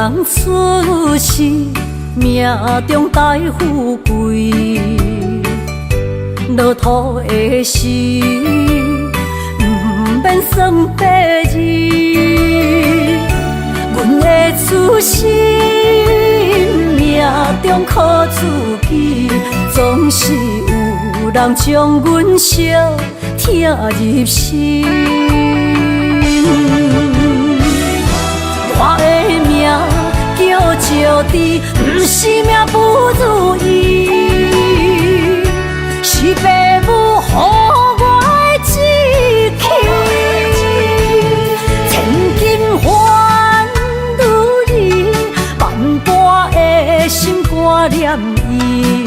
人出世，命中带富贵，落土的时，不免算白字。阮的出身，命中靠自己，总是有人将阮惜疼入心。我的命叫石滴，不是命不如意，是父母予我的志气。千金换如意，万般的心肝念伊，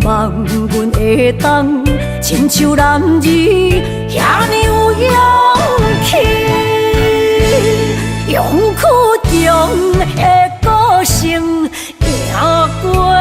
望阮会当亲像男儿遐尼有勇气。勇气中的个性，赢过泪。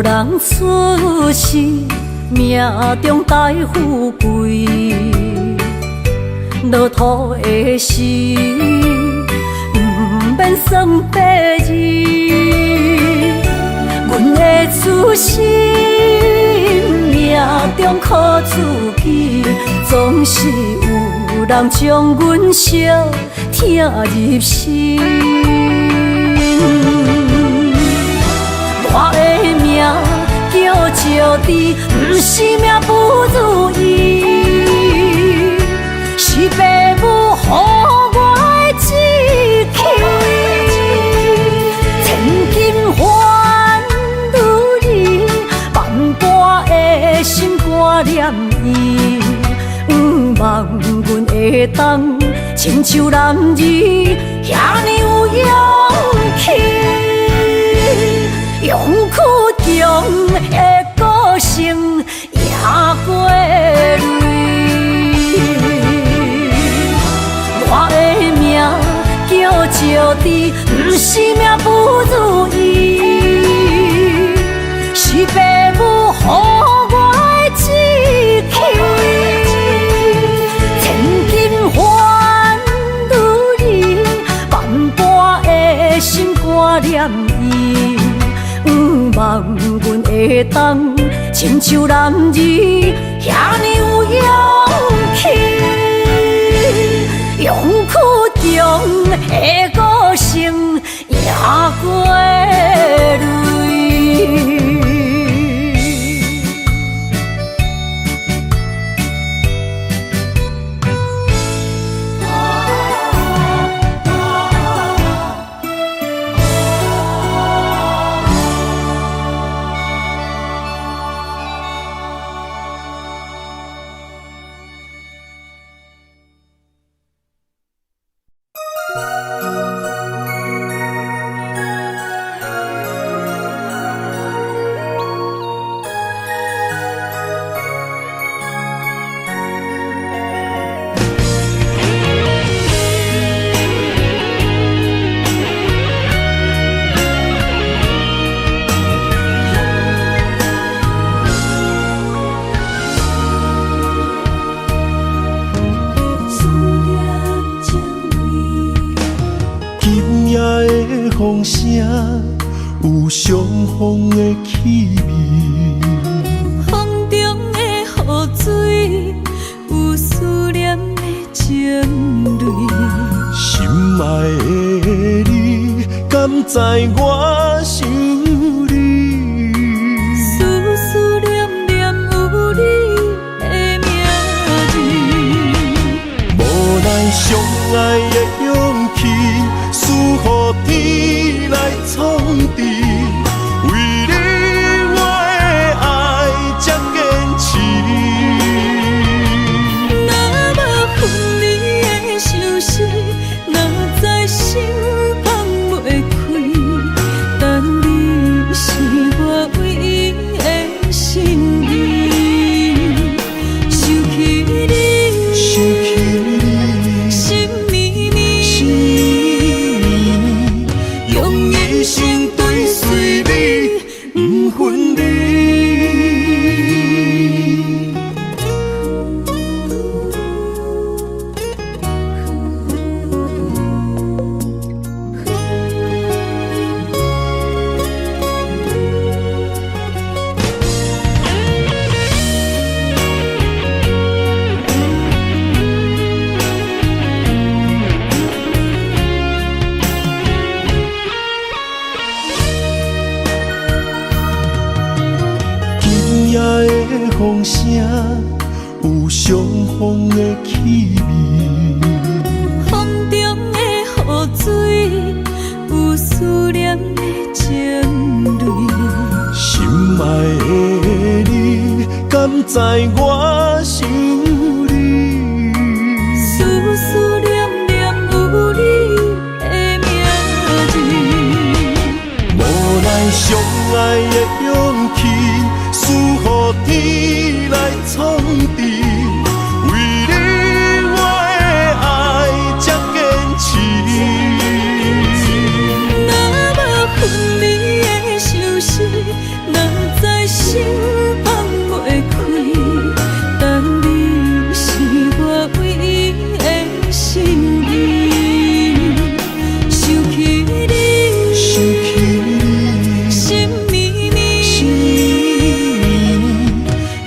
人出世，命中带富贵，落土的时，不免算白字。阮的出身，命中靠自己，总是有人将阮惜疼入心。我的命叫石滴，不是命不如意，是父母予我的志气。千金换如意，万般的心肝念伊，望阮会当亲像男儿遐尼有勇气。勇气中的个性，赢过泪。我的命叫石滴，不是命不如意，是父母予我的志气。千金换如意，万般的心肝念伊。望阮会当亲像男儿遐尼有勇气，勇气中的个性，赢过泪。风声有相逢的气味，风中的雨水有思念的情泪。心爱的你，敢知我想你？思思念念有你的名字，无奈相爱的勇气，输予天来创治。为你我的爱才坚持。若无分离的风声，有相逢的气味。风中的雨水，有思念的情泪。心爱的你，敢知我想你？思思念念有你的名字。无奈相爱的勇气，输予天来创治。为你我的爱才坚持。若无分离的相思，哪知心放袂开。但你是我唯一的心意，想起你，想起你，心绵绵，心绵绵，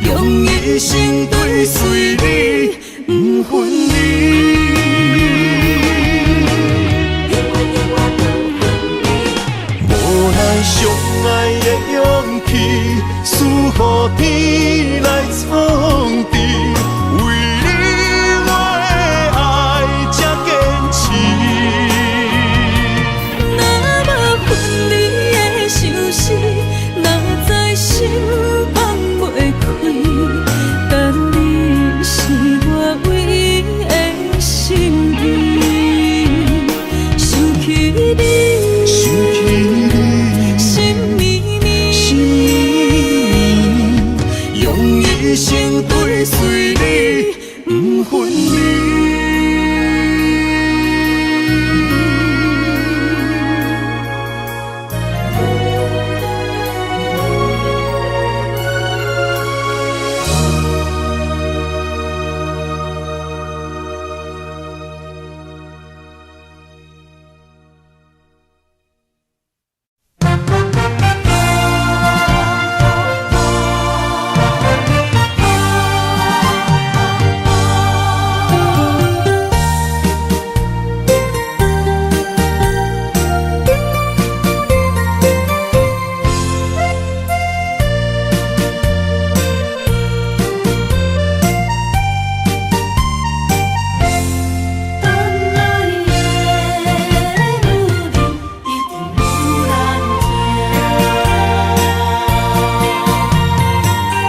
用一生追随你，不分离。无奈相爱的勇气，输予天来创治。为你我的爱才坚持。若无分离的相思，哪知心放袂开。但你是我唯一的心意，想起你，想起你，心绵绵，心绵绵，用一生追随你，不分离。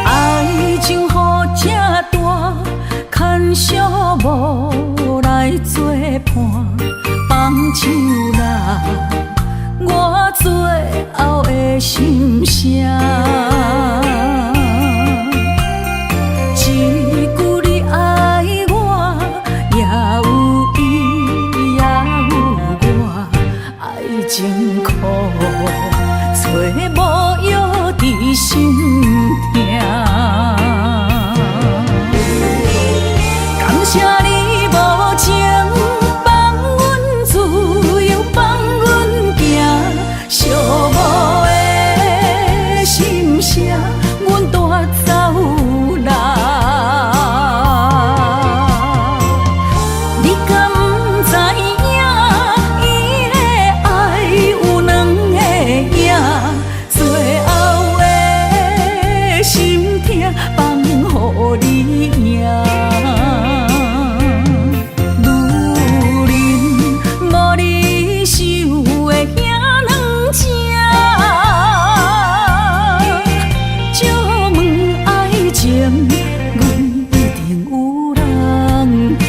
爱情雨这大，牵小无来作伴，放手啦，我最后的心声。一句你爱我，也有伊，也有我，爱情苦，找无药伫心痛。感谢你无情，放阮自由，放阮行，寂寞的心声，阮带走啦。你敢不知影，伊的爱有两个影，最后的心痛放予你赢。女人无你受的遐两只，借问爱情，阮一定有人疼。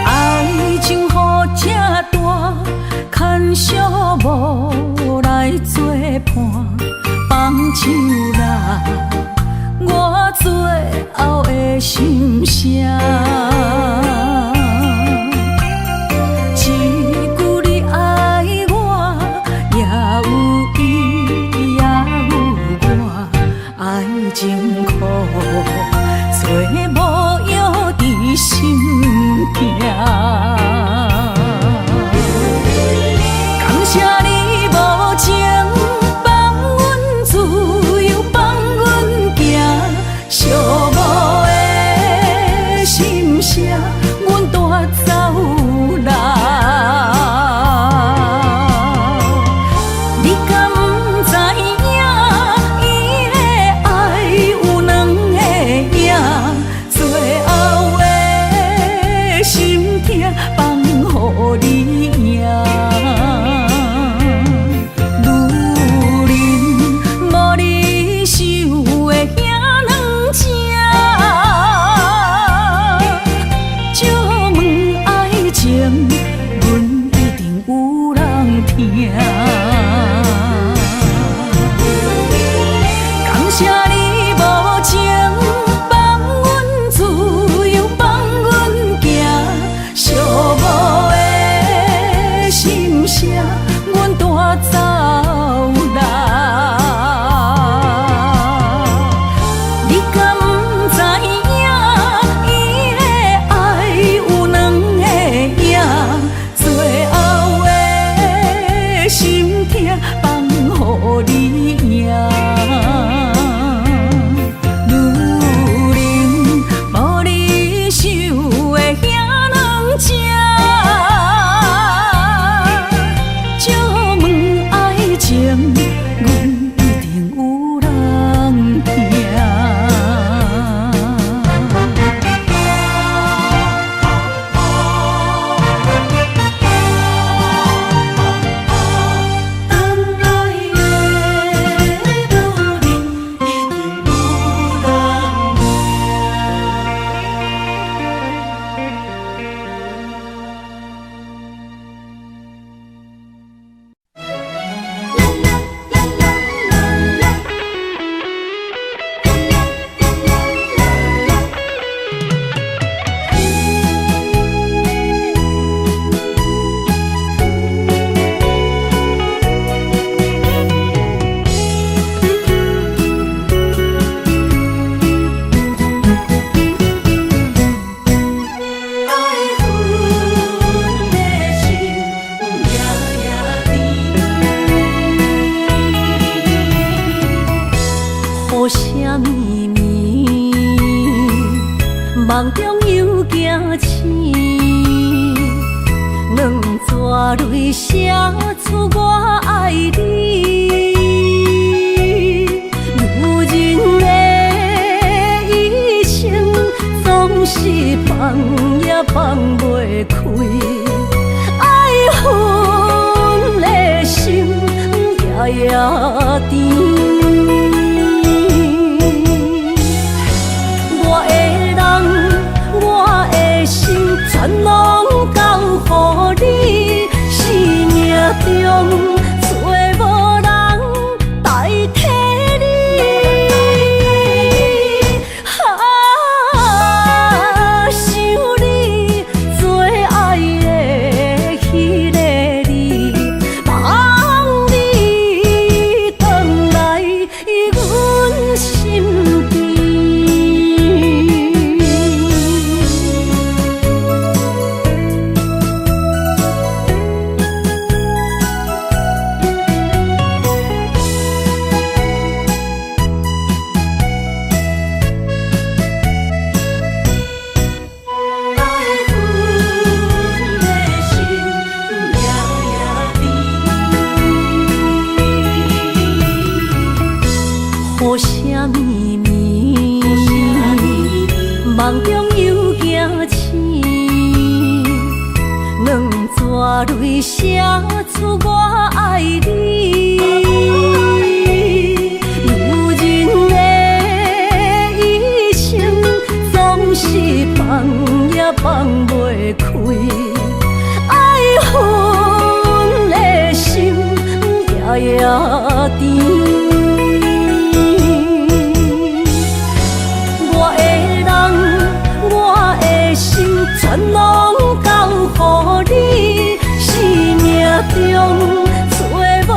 爱情雨这大，牵小无来作伴，放手啦，我最后的心声。一句你爱我，也情苦，做无药伫心痛。感谢你无情放阮自由，放阮行，寂寞的心声，阮带走啦。你敢不知影，伊的爱有两个影，最后的心痛放予你赢。女人无你受的遐两只，借问爱情，阮一定有人听。感谢你无情放阮自由，放阮行，寂寞的心声，阮带走啦。你敢不知影，伊的爱有两个影，最后的心痛放予你赢。女人无你受的遐两只，借问爱情，阮一定有人听。等来的路里，一定有人雨声绵绵，梦中又惊醒，两撮泪写出我爱你。女人的一生总是放也放袂开，爱恨的心夜夜甜。我的心全拢交予你，生命中找无人代替你。想你最爱的迄个你，望你回来阮心间。雨声绵绵，梦中又惊醒，两撮泪写出我爱你。女人的一生总是放也放袂开，爱恨的心夜夜甜。我的心全拢交予你，生命中找无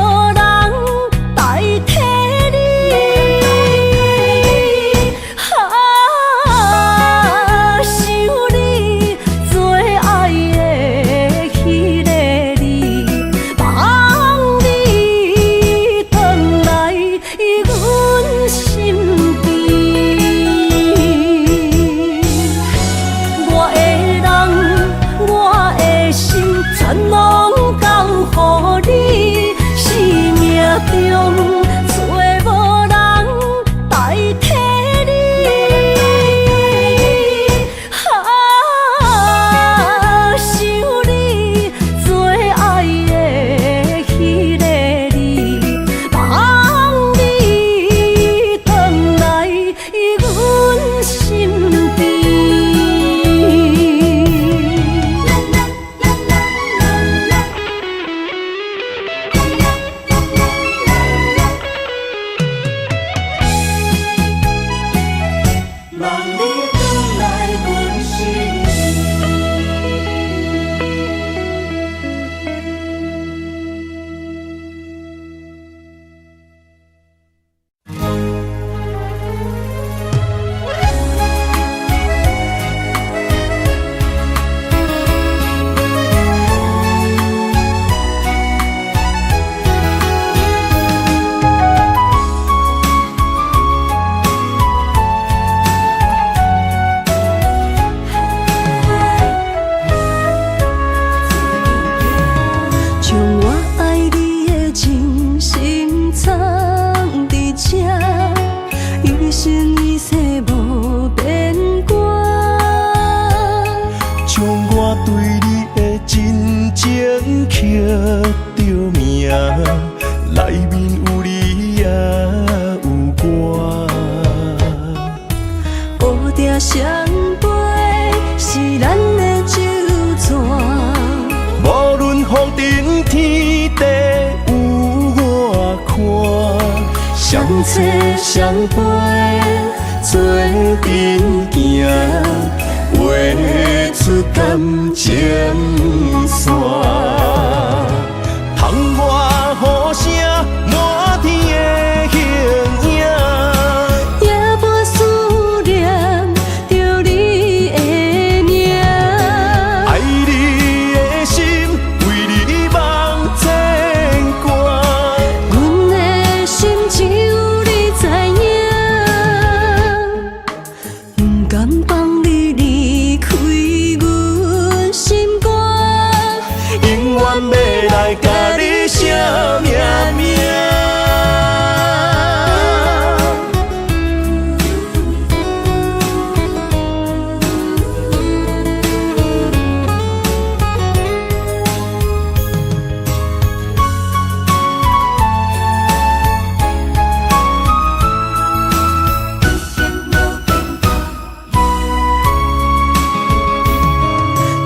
相陪，做阵行，画出感情线。窗外雨声，满天的形影。也无思念着你的名，爱你的心，为你梦牵挂。阮的心只有你知影，不甘放你离开阮心肝，永远要来甲你写命名。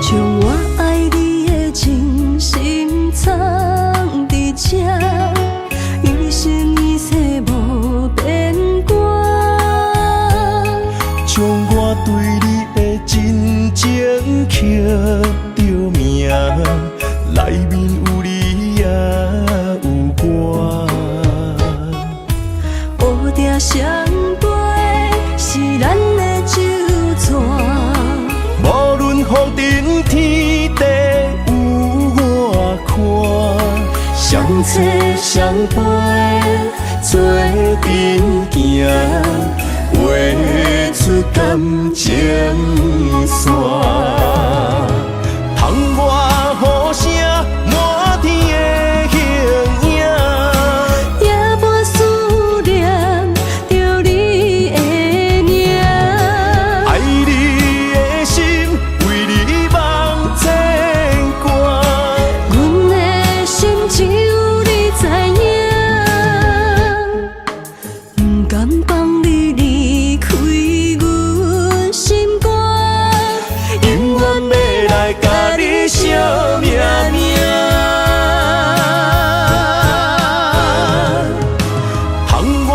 将我爱你的真心藏伫这，一生一世无变卦。将我对你的真情刻着名，内面有你也有我。乌蝶双飞是咱的酒泉，无论风尘天地有我看，相切相陪，做阵行，画出感情线。窗外雨声，满天的形影。也无思念着你的名，爱你的心，为你梦牵挂。阮的心只有你知影，不甘放你离开阮心肝，永远要来甲你写命名。窗外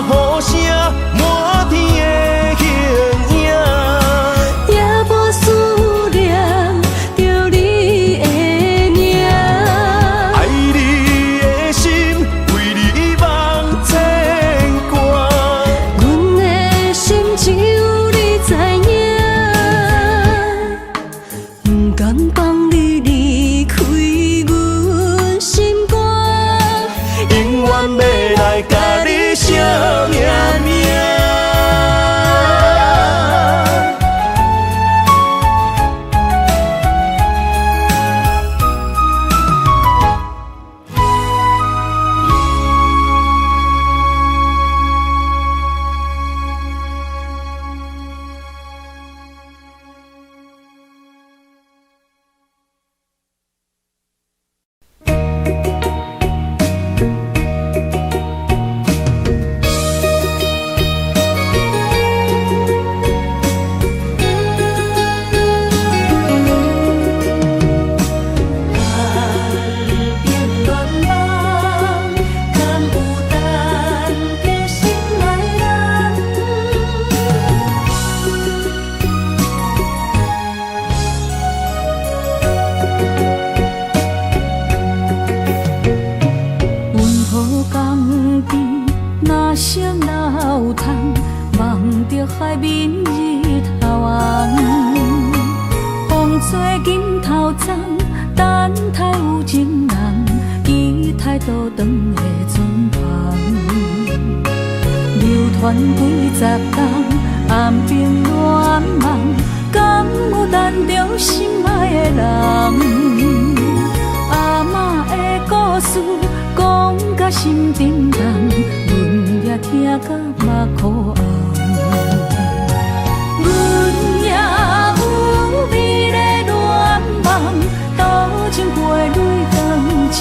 雨声，满天的形影。也无思念着你的名，爱你的心，为你梦牵挂。阮的心只有你知影，不甘放你离开阮心肝，永远要来甲你写命名。海面日头红，风吹金头鬃，等待有情人，期待倒转的船旁，流传几十冬，暗冰乱梦，敢有等着心爱的人？阿嬷的故事讲甲心沉重，阮也听甲目眶红。阮也有美丽恋梦，斗阵过泪光清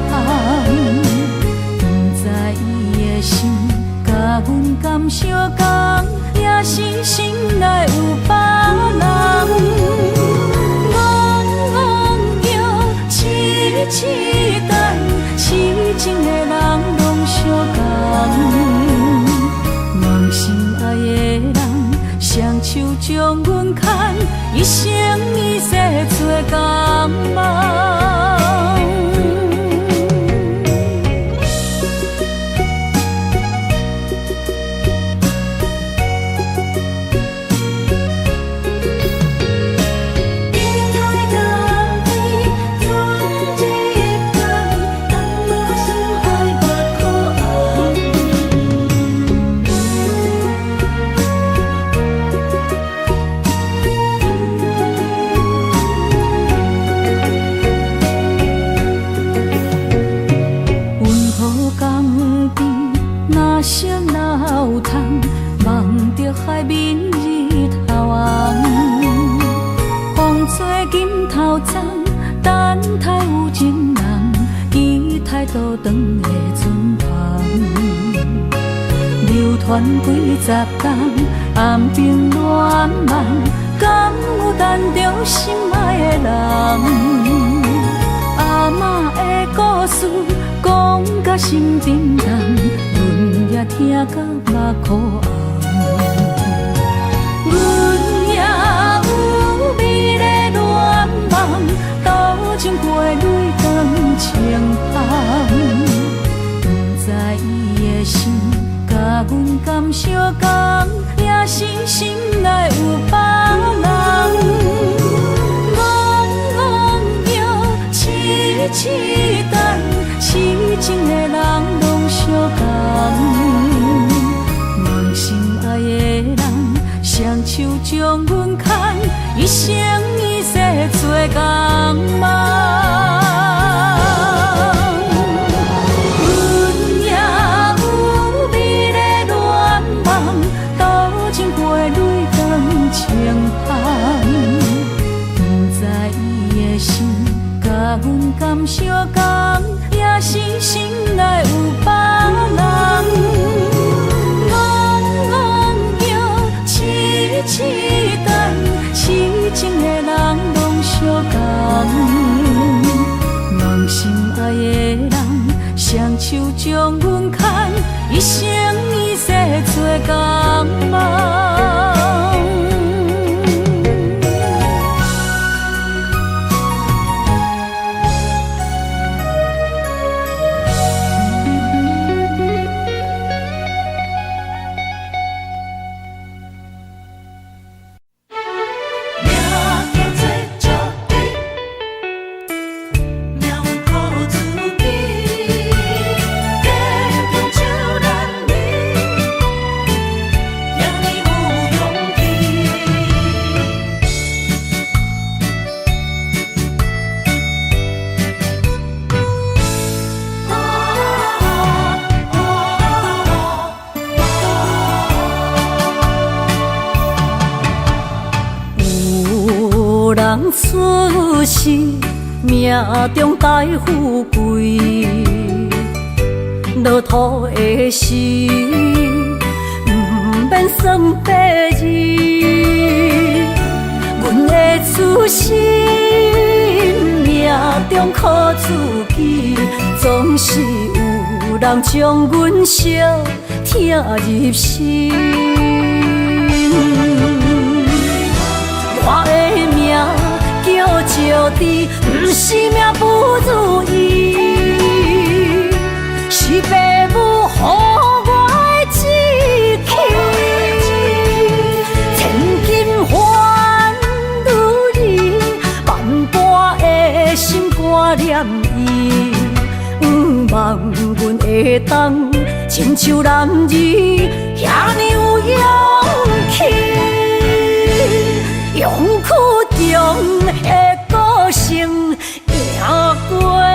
风。不知伊的心甲阮敢相共，也是心内有别人。戆戆摇，痴痴等，痴情的人拢相共。倒长的船旁，流传几十冬，暗兵乱梦，敢有等着心爱的人？阿嬷的故事讲甲心沉重，阮也听甲目眶红。阮也有美丽恋梦，斗阵过泪光清芳。不知伊的心甲阮敢相共，也是心内有别人。痴等，痴情的人拢相共，梦心爱的人，双手将阮牵，一生一世做共梦。阮也有美丽恋梦，斗阵过泪光清芳。不知伊的心甲阮敢相共，也是心内有别人。戆戆叫，痴痴等，痴情的人拢相共。梦心爱的人，双手将阮牵，一生一世做共梦。出世命中带富贵，落土的时，不免算白字。阮的出身命中靠自己，总是有人将阮惜听入心。我的命叫石地，不是命不如意，是父母予我的志气。千金换如意，万般的心挂念伊。望阮会当亲像男儿遐尼有勇气。勇气中的个性赢过泪。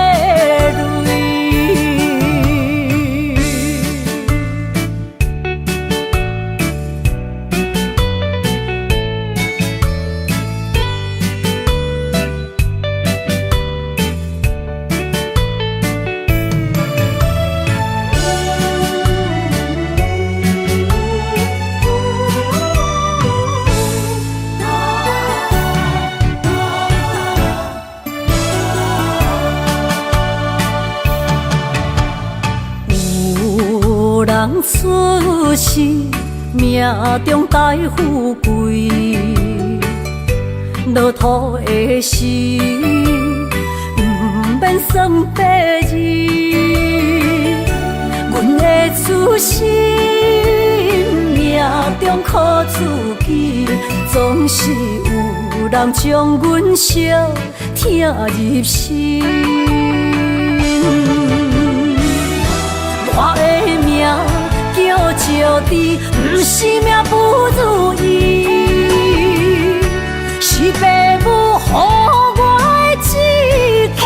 人出世命中带富贵，落土的时，不免算白字。阮的出身命中靠自己，总是有人将阮惜听入心。我的命叫石地，不是命不如意，是父母予我的志气。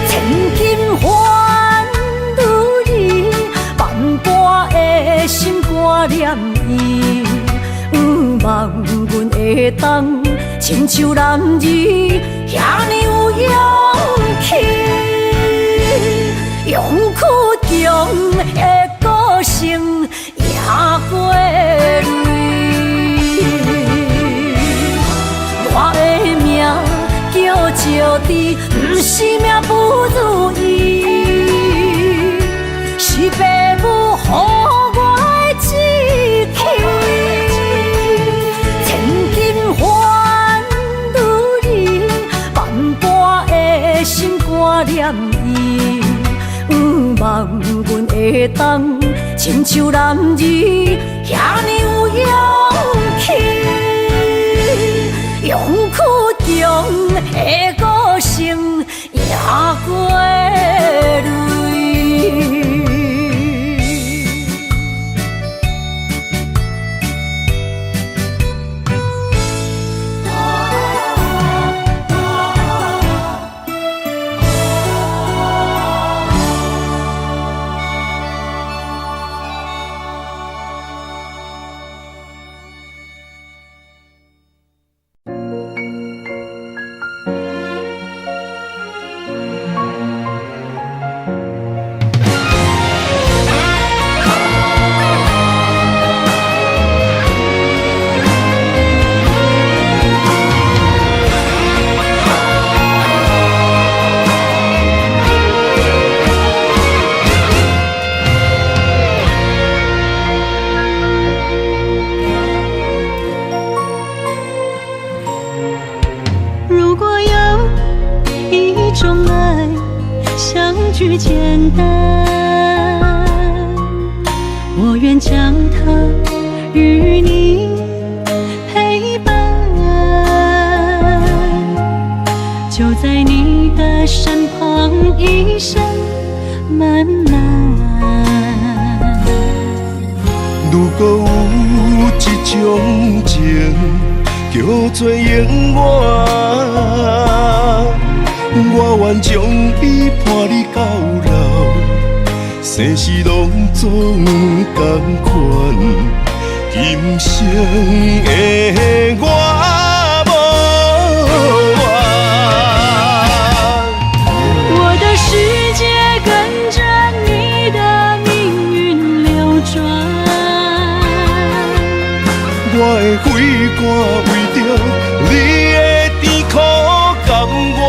千金换如意，万般的心挂念伊。望阮会当亲像男儿遐尼有勇气。用苦中的歌声也过泪。我的命叫石猪，不是命不如意，是父母予我的志气。千金换如意，万般的心肝念伊。望阮会当亲像男儿遐尼有勇气，用苦中的歌声也过泪。句简单，我愿将它与你陪伴，就在你的身旁一生慢慢。如果有一种情叫做永远，我愿将伊伴你到老，生死拢总同款。今生的我无怨，我的世界跟着你的命运流转，我的血汗为着你的甜苦甘愿。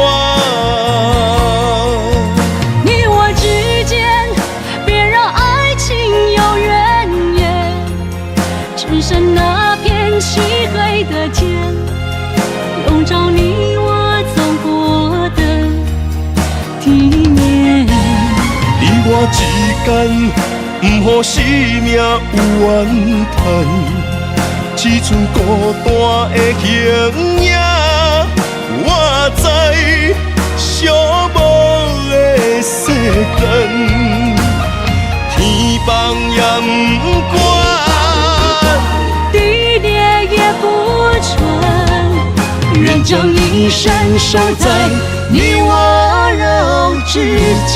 只剩那片漆黑的天，笼罩你我走过的地面。你我之间，不予生命有怨叹，只剩孤单的形影。我知寂寞的世间，天放也不管。愿将一生守在你我肉之间。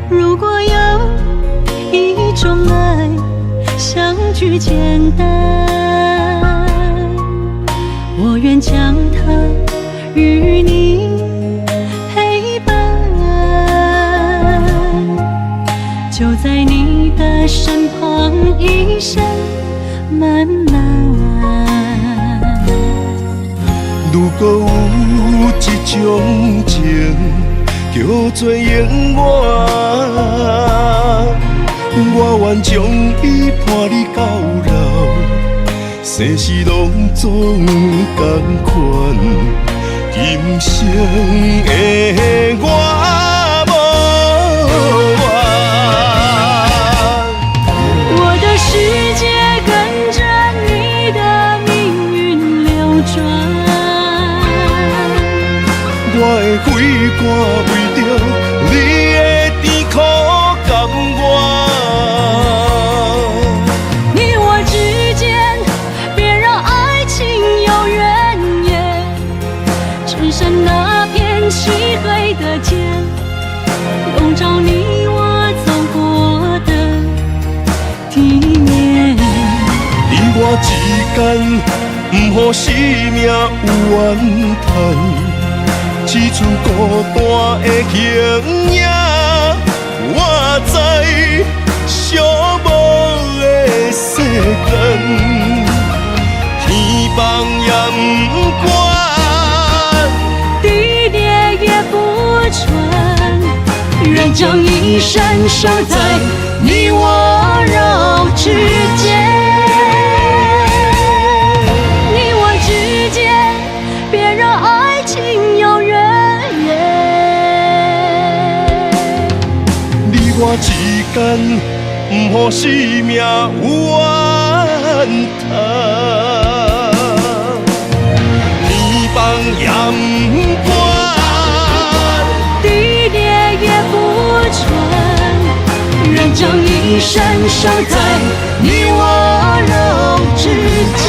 如果有一种爱相聚简单，我愿将它与你陪伴，就在你的身旁一生慢慢。如果有一种情叫做永远，我愿将伊伴你到老，生死拢总同款。今生的我无怨，我的世界跟着你的命运流转，我的血汗为着你的甜苦甘愿。漆黑的街，笼罩你我走过的地面。你我之间，不予生命有怨叹。只剩孤单的形影，我知寂寞的世间，天放也不管，地裂也不穿，愿将一生守在你我肉之间。你我之间，别让爱情有远。我之间，不予生命有怨叹。天放也不管，地裂也不穿，愿将一生守在你我肉之间。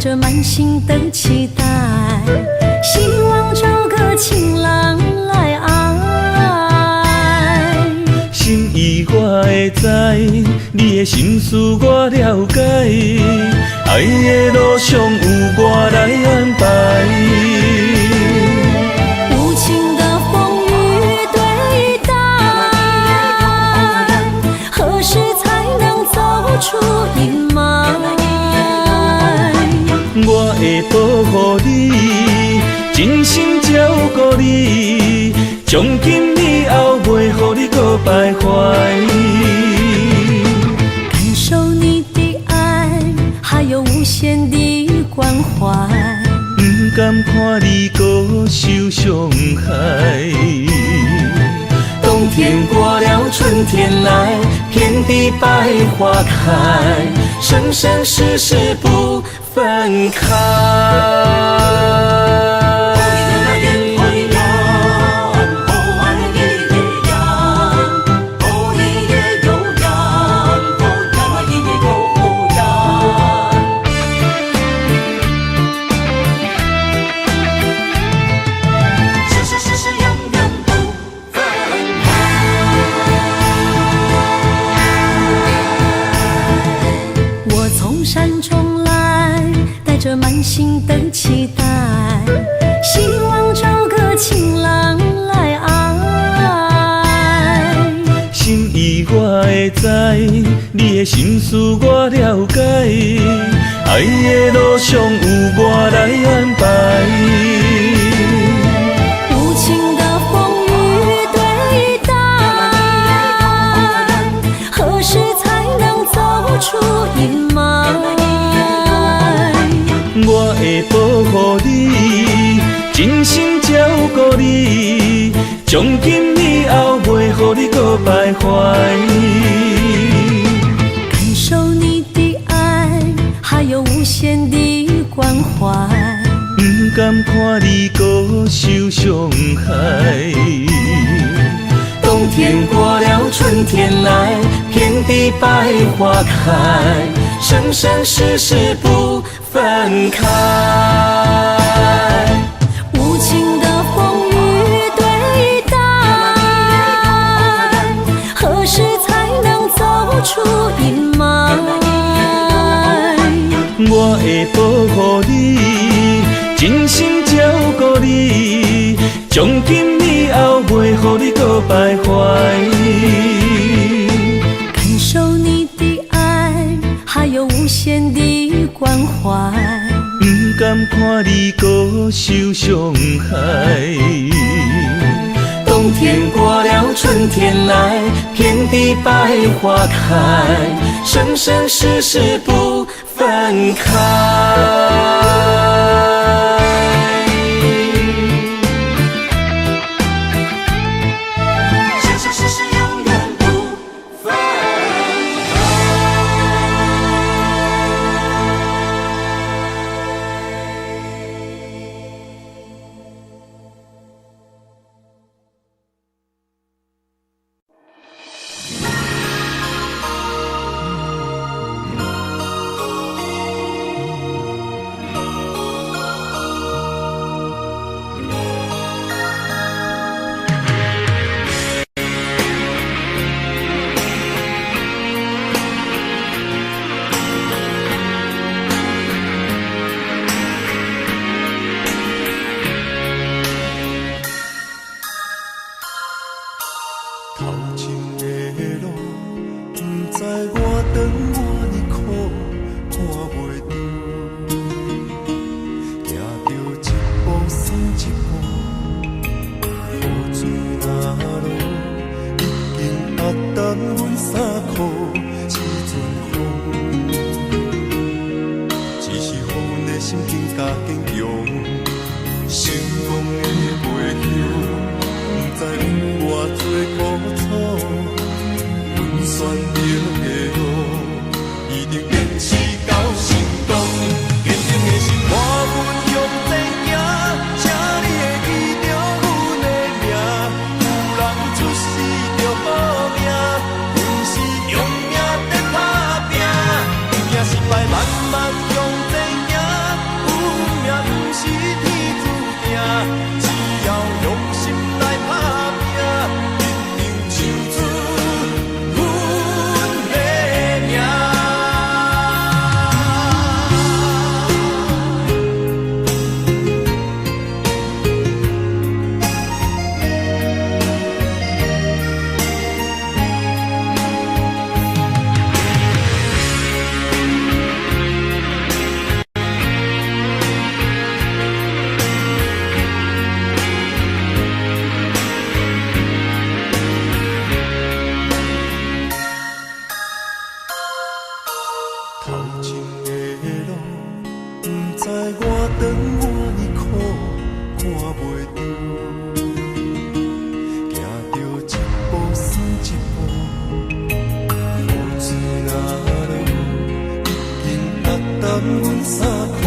着满心的期待，希望找个情郎来爱。心意我会知，你的心思我了解，爱的路上有我来安排。无情的风雨对待，何时才能走出阴霾？我会保护你，真心照顾你，从今以后袂予你搁徘徊。感受你的爱，还有无限的关怀。不甘看你搁受伤害。冬天过了，春天来，遍地百花开，生生世世不分开。满心的期待，希望找个情郎来爱。心意我会知，你的心思我了解，爱的路上有我来安排。无情的风雨对待，何时才能走出阴霾？我会保护你，真心照顾你，从今以后袂予你搁徘徊。感受你的爱，还有无限的关怀。不甘看你搁受伤害。冬天过了，春天来，遍地百花开，生生世世不分开。无情的风雨对待，何时才能走出阴霾？我会保护你，真心照顾你，从今以后袂予你搁徘徊。感受你的爱，还有无限的关怀。不甘看你搁受伤害。冬天过了，春天来，遍地百花开，生生世世不分开。知我长我呢苦，看袂着，行着一步算一步，雨水若落，已经压淡阮衫裤。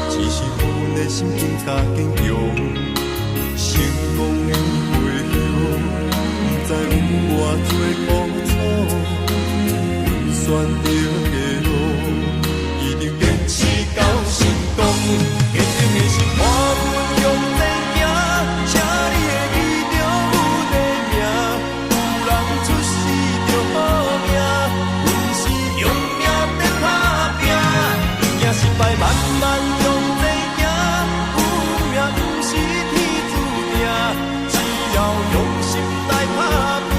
只是阮的心更加坚强，成功的回响，不知有偌多苦楚，阮选择的路，一定坚持到成功。坚定的心伴阮向前行，请你会记着阮的名，有人出世着好命，阮是用命在打拼，赢失败慢慢向前行，有命不是天注定，只要用心来打拼，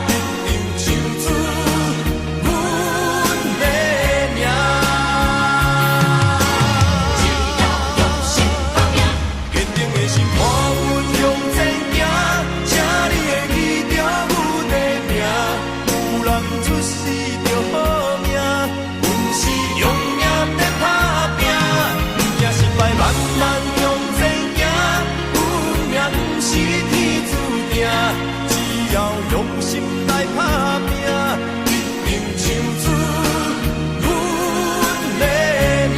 一定唱出阮的名。只要用心打拼，坚定的心伴阮向前行，请你会记着阮的名，有人出世着好命，阮是用命在打拼，赢失败慢慢向前行，有命不是天注定，只要用心来打拼，一定唱出阮的名。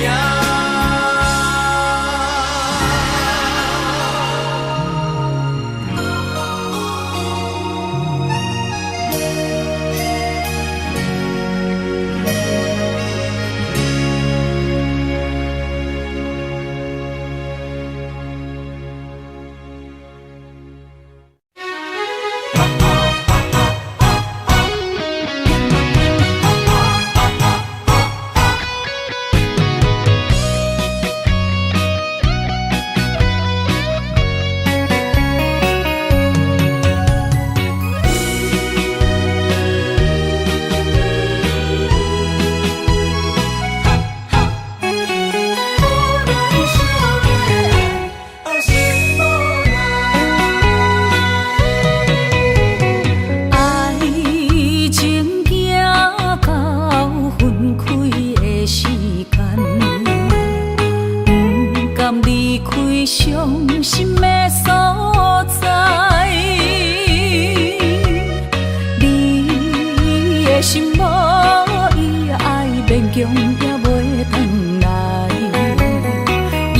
伤心的所在，你的心无伊爱勉强也袂转来，一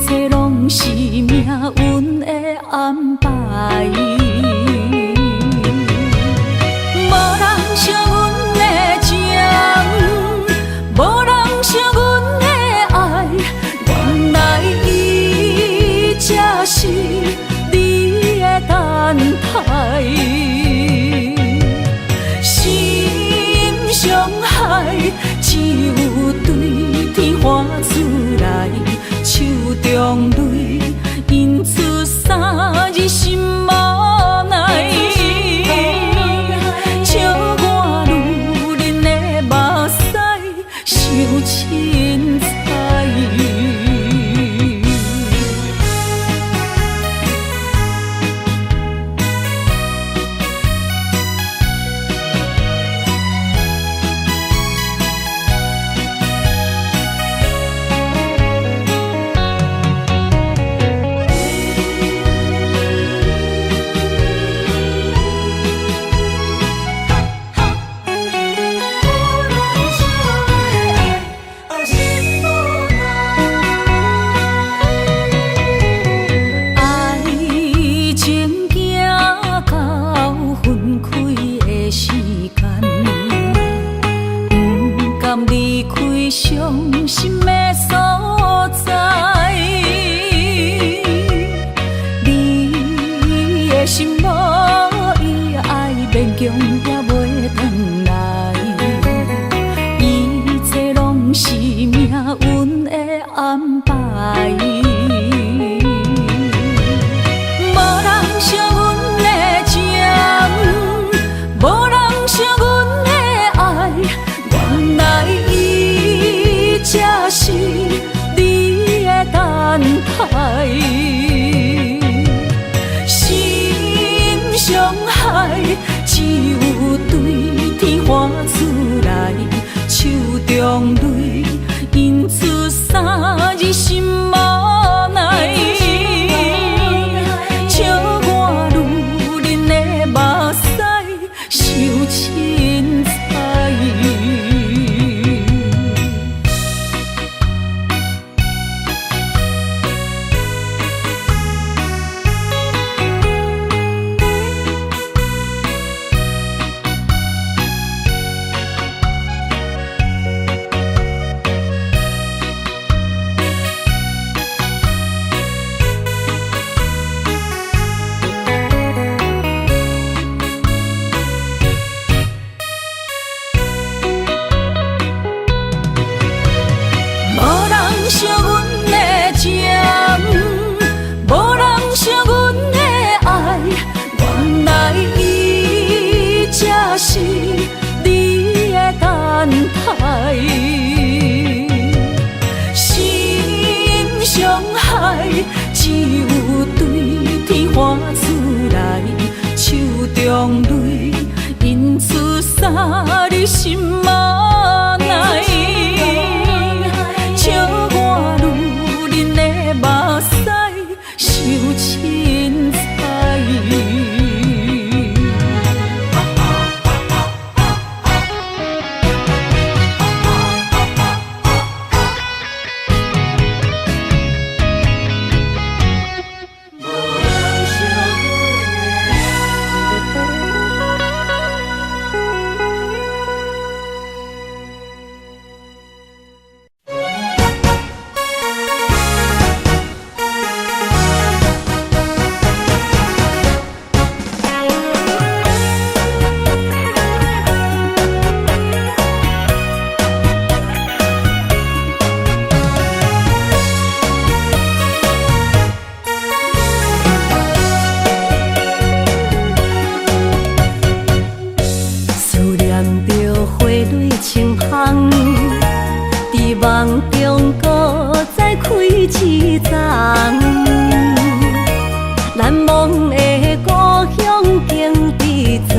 切拢是命运的安排。无人像阮的情，无人像阮的爱，原来才是你的等待，心伤害只有对天发出来，手中泪印出三字心无奈，笑我女人的目屎伤凊彩。伤心的所在，你的心无伊爱勉强也袂转来，一切拢是命运的安排。无人像阮的情，无人像阮的爱，原来才是芳，伫梦中搁再开一丛。难忘的故乡，经伫做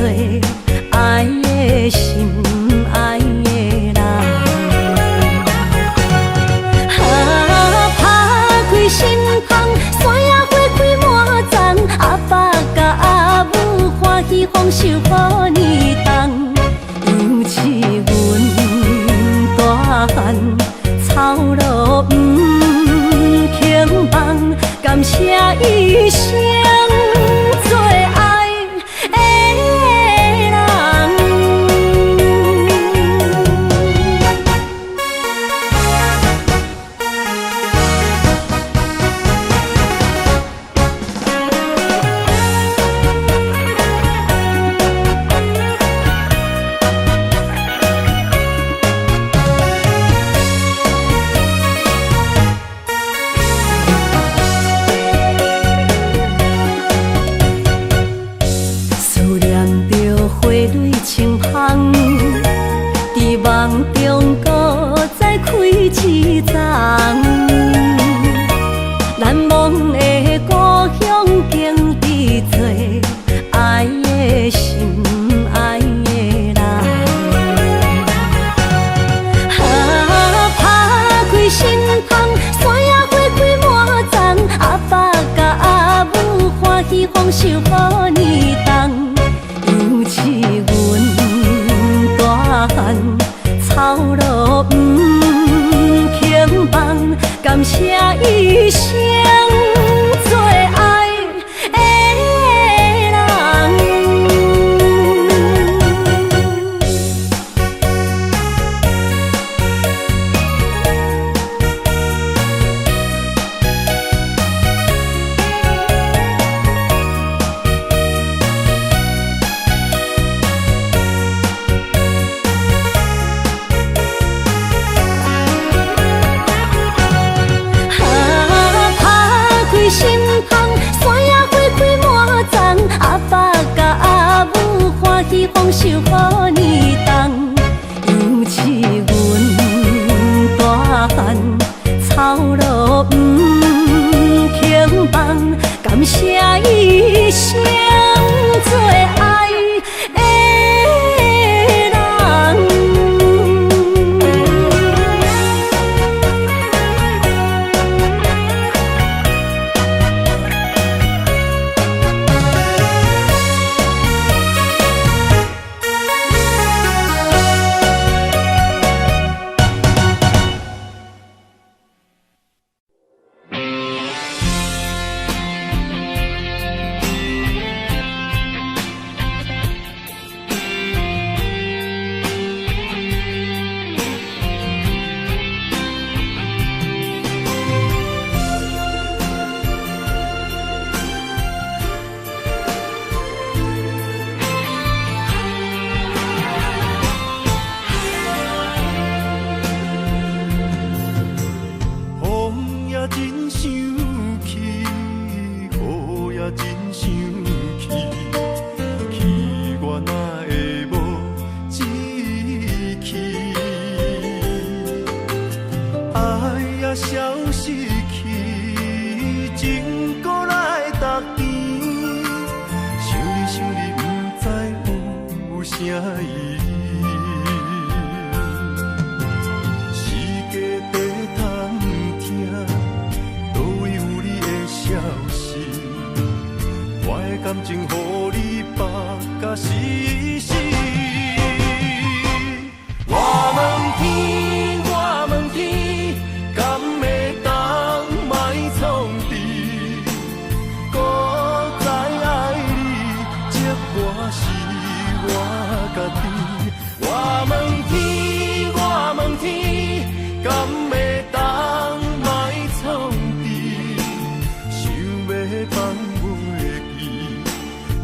爱的心，爱的人。打开心窗，山野花开满丛，阿爸甲阿母欢喜丰收好年冬。尤是阮大汉草路不轻梦，感谢一生做爱的人。伫梦中搁再开一丛，难忘的故乡，经伫做爱的心，爱的人。打开心窗，山野花开满丛，阿爸甲阿母欢喜丰收好年冬。尤是阮大汉草路不轻梦，感谢一生做爱的人。心窗，山野花开满丛，阿爸甲阿母欢喜丰收好年冬。尤是阮大汉草路不轻梦，感谢一生做爱的人。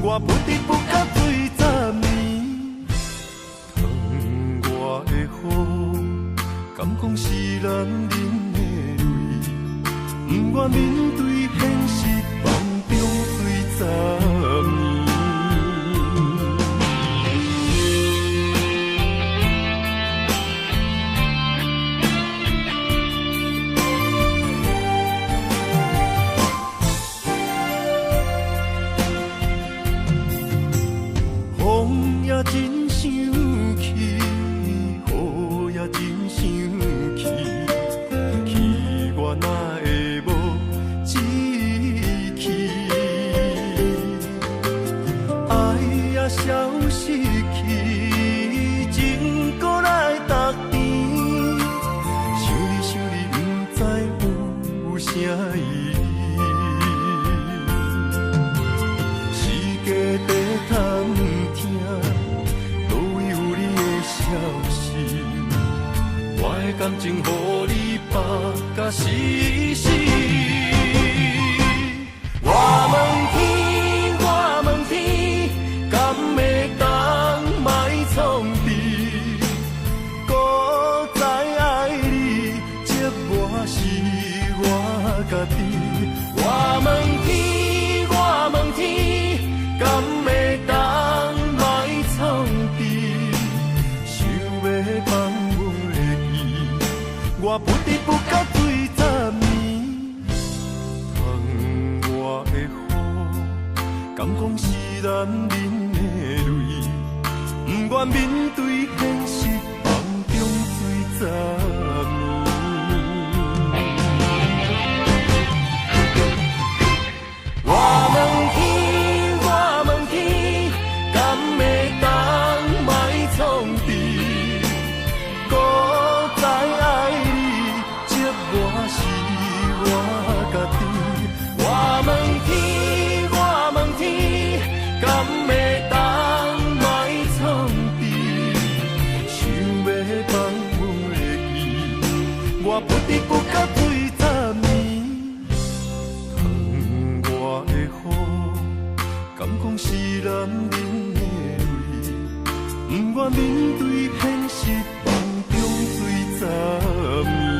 我不得不甲对十年，窗外的雨，敢讲是咱忍的泪，不愿面对现实，梦中对十年。的感情，予你绑甲死死。我问天，我问天，敢会当莫创治？搁再爱你，折磨是我家己。我问天，我问天，敢会当莫创治？想要放阮的意，我不得不到水十年。窗外的雨，敢讲是男人的泪，不愿面对现实，梦中水十年。我问天，我问天，敢会当莫创治？搁再爱你，折磨是我家己。我问天，我问天，敢会当莫创治？想要放阮的意，我不得不到水十年。窗外的雨，敢讲是男人的泪，不愿面对现实，梦中水十年。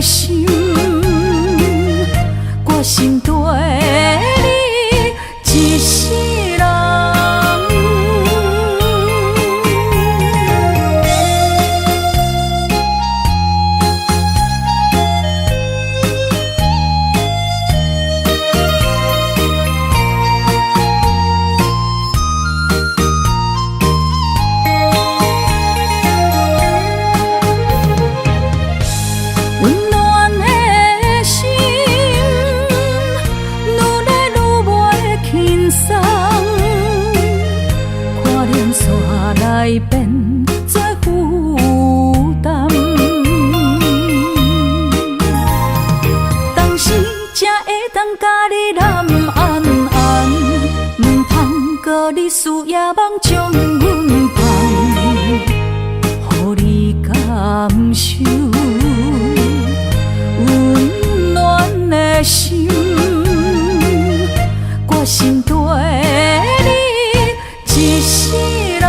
心。心底你一世人。来变做负担，当时才会当甲你揽安安，唔通搁你思夜梦将阮放，予你感受温暖的心，我心底你一世人。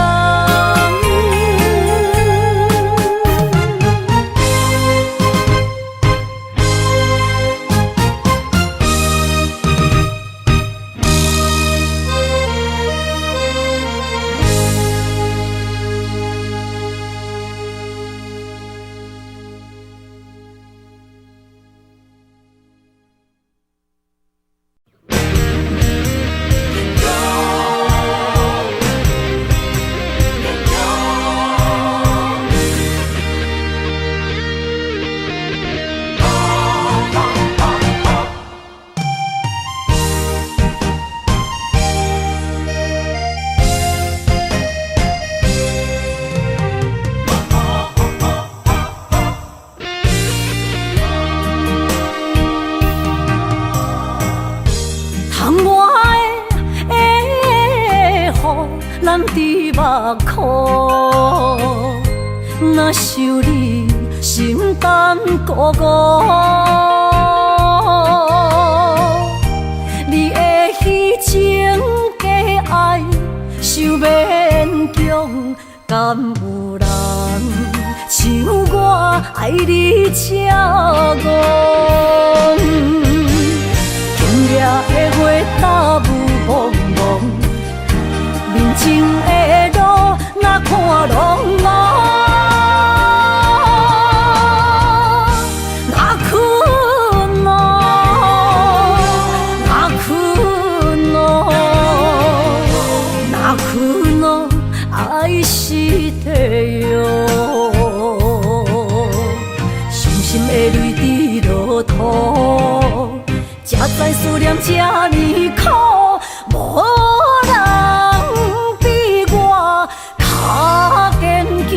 咱伫目眶，若想你心胆孤孤，你的虚情假爱受勉强，敢有人像我爱你这戆？今夜的月打雾蒙蒙。人情的路，哪看拢无，哪困咯，哪困咯，哪困咯，爱是地哟。伤心的泪滴落土，才知思念这呢苦，无人。较坚强。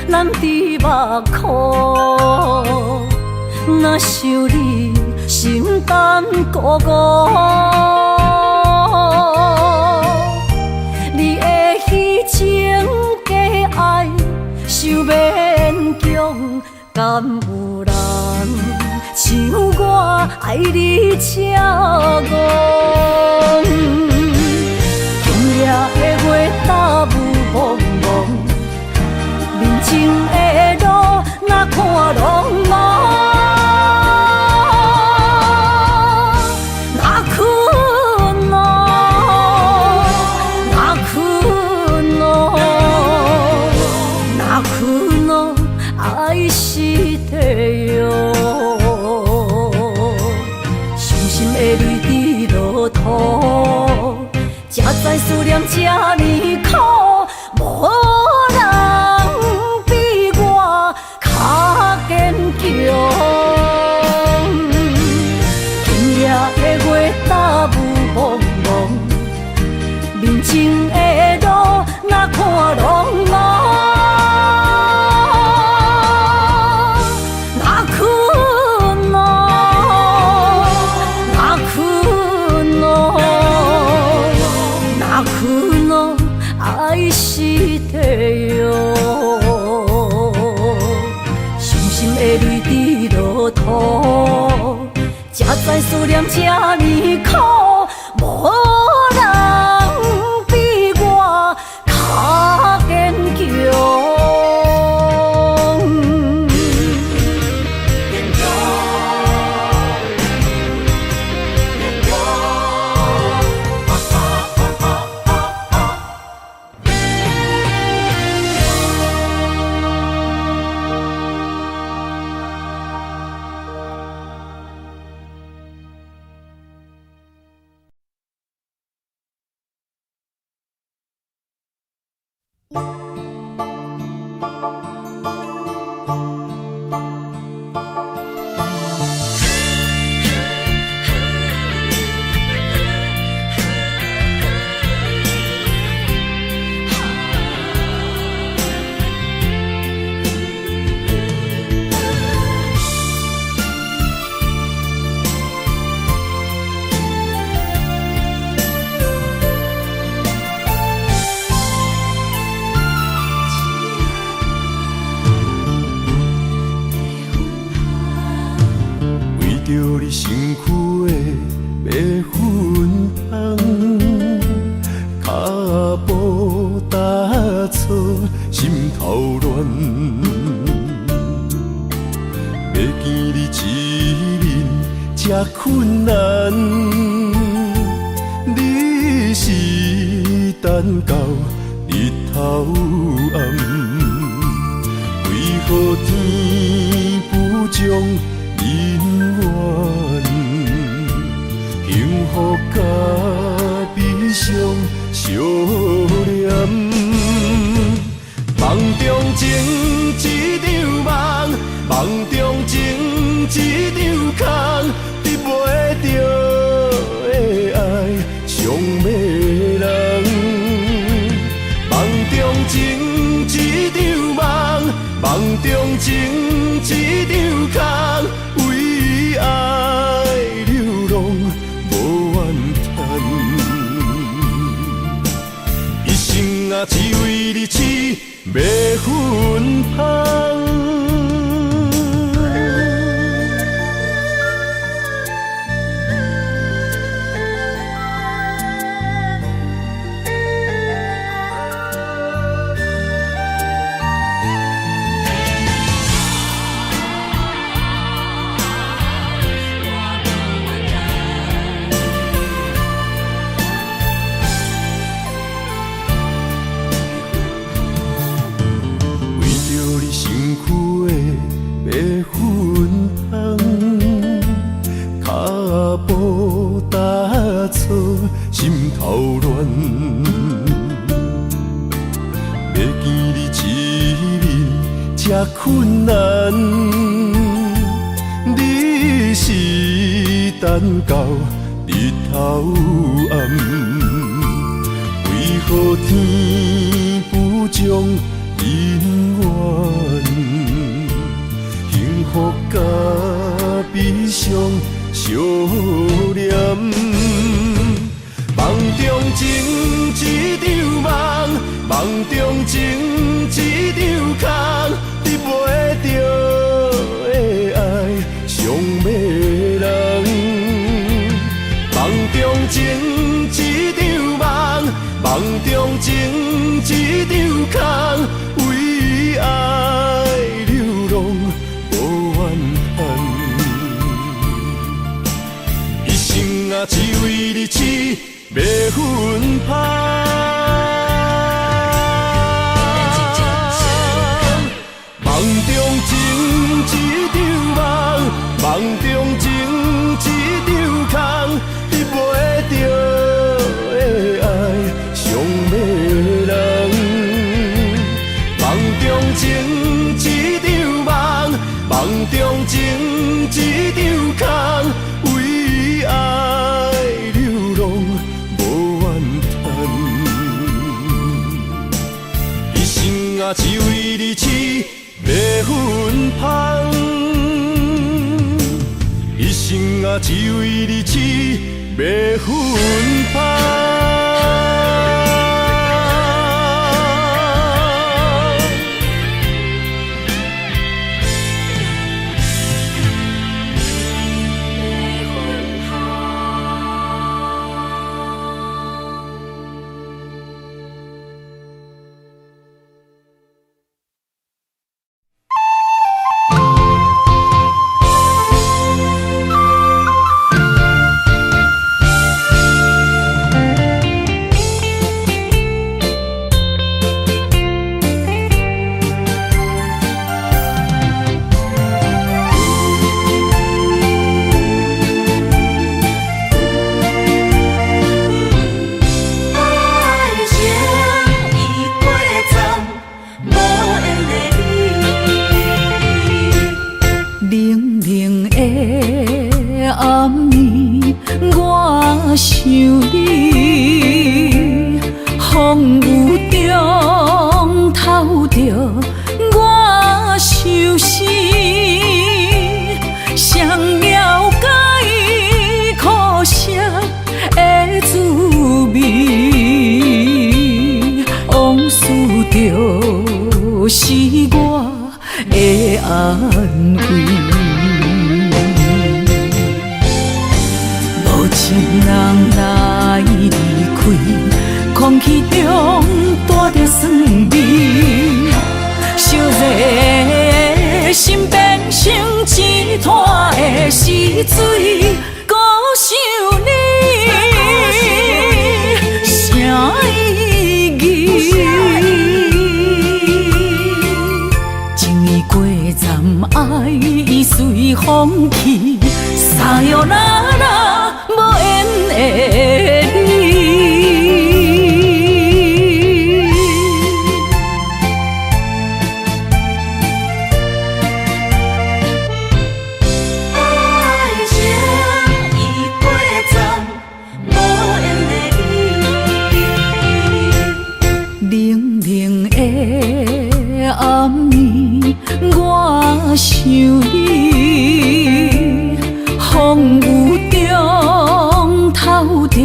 咱伫目眶，若想你心胆孤孤，你的虚情假爱受勉强，敢有人像我爱你这戆？今夜的月打雾蒙蒙。人情的路，哪看拢无，哪困咯，哪困咯，哪困咯，爱是地哟。伤心的泪滴落土，才知思念这呢苦。哟，伤心的泪滴落土，才知思念这呢苦，无人比我较坚强。着你身躯的白粉红，脚步踏错，心头乱。要见你一面这困难，你是等到日头暗，为何天不将？人怨，幸福甲悲伤相连，梦中情一场梦，梦中情一场空，得袂着的爱上迷人。梦中情一场梦，梦中情一场空。为爱流浪无怨叹，一生啊只为你痴迷魂芳。心头乱，要见你一面这困难，你是等到日头暗，为何天不将人怨，幸福甲悲伤相连？梦中情一场梦，梦中情一场空，得袂着的爱上迷人。梦中情一场梦，梦中情一场空，为爱流浪无怨叹，一生啊只为你痴。迷魂芳，梦中情一场梦，梦中情一场空，得袂着的爱上迷人。梦中情一场梦，梦中情一场空，为爱流浪。啊，只为你痴迷魂芳，一生啊，只为你痴迷魂芳。想你，风雨中透着我相思，谁了解苦涩的滋味？往事就是我的安慰。无情人来离开，空气中带着酸味，烧热心变成一滩的死水，孤想你，啥意义？情意过站，爱已随风去，撒哟那拉无缘的你。暗暝，我想你，风雨中透着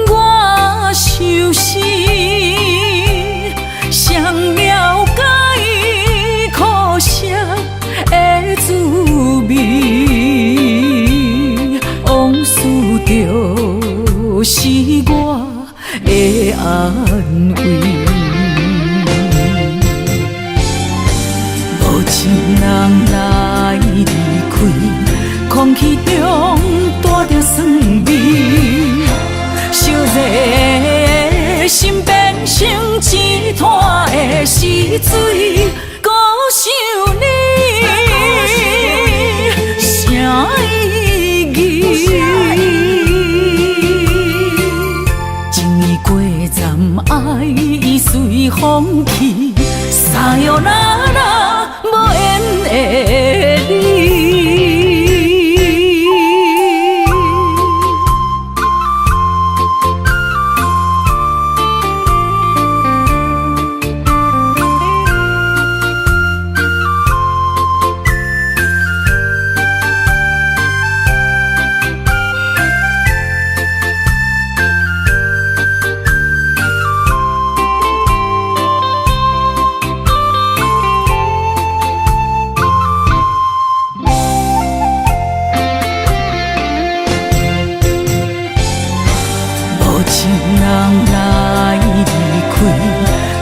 我相思，谁了解苦涩的滋味？往事就是我的安慰。情人来离开，空气中带着酸味，烧热心变成一滩的死水，孤想你，啥意义？情意过站，爱已随风去，撒哟那拉无缘的你。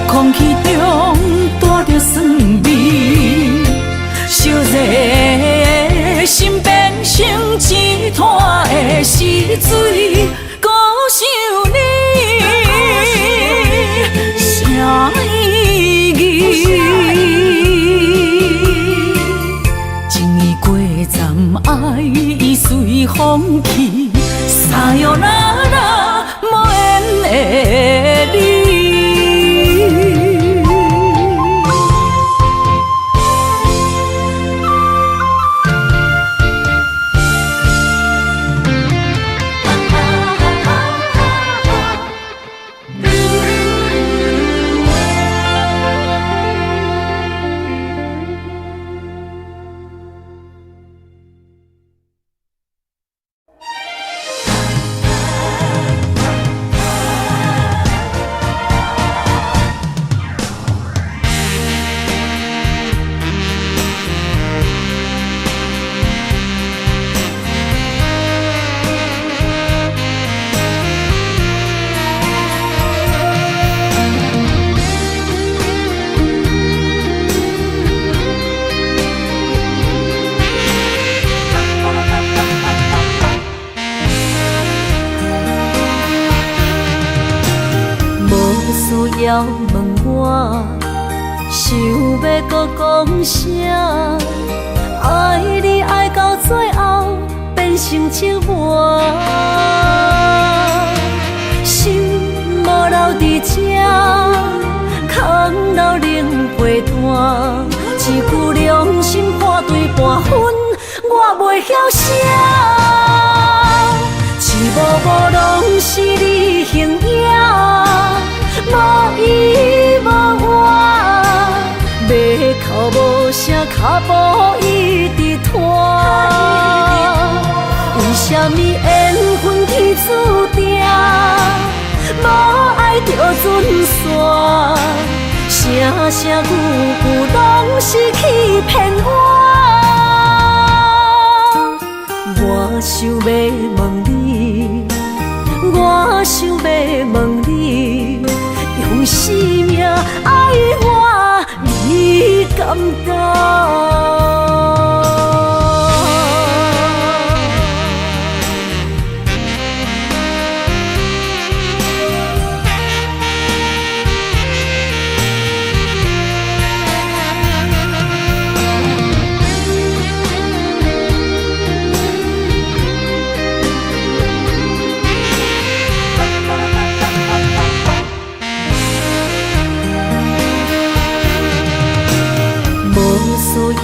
空气中带着酸味，烧热心变成一滩的死水，孤想你，啥意义？情意过站，爱已随风去，撒哟那拉无缘的你。要问我，想要搁讲啥？爱你爱到最后变成寂寞，心无留伫这，空留冷陪伴。一句良心半对半分，我袂晓写，一幕幕拢无啥脚步一直拖？为什么缘分天注定，无爱就准线？声声句句拢是欺骗我。我想要问你，我想要问你，用生命爱我，你敢敢？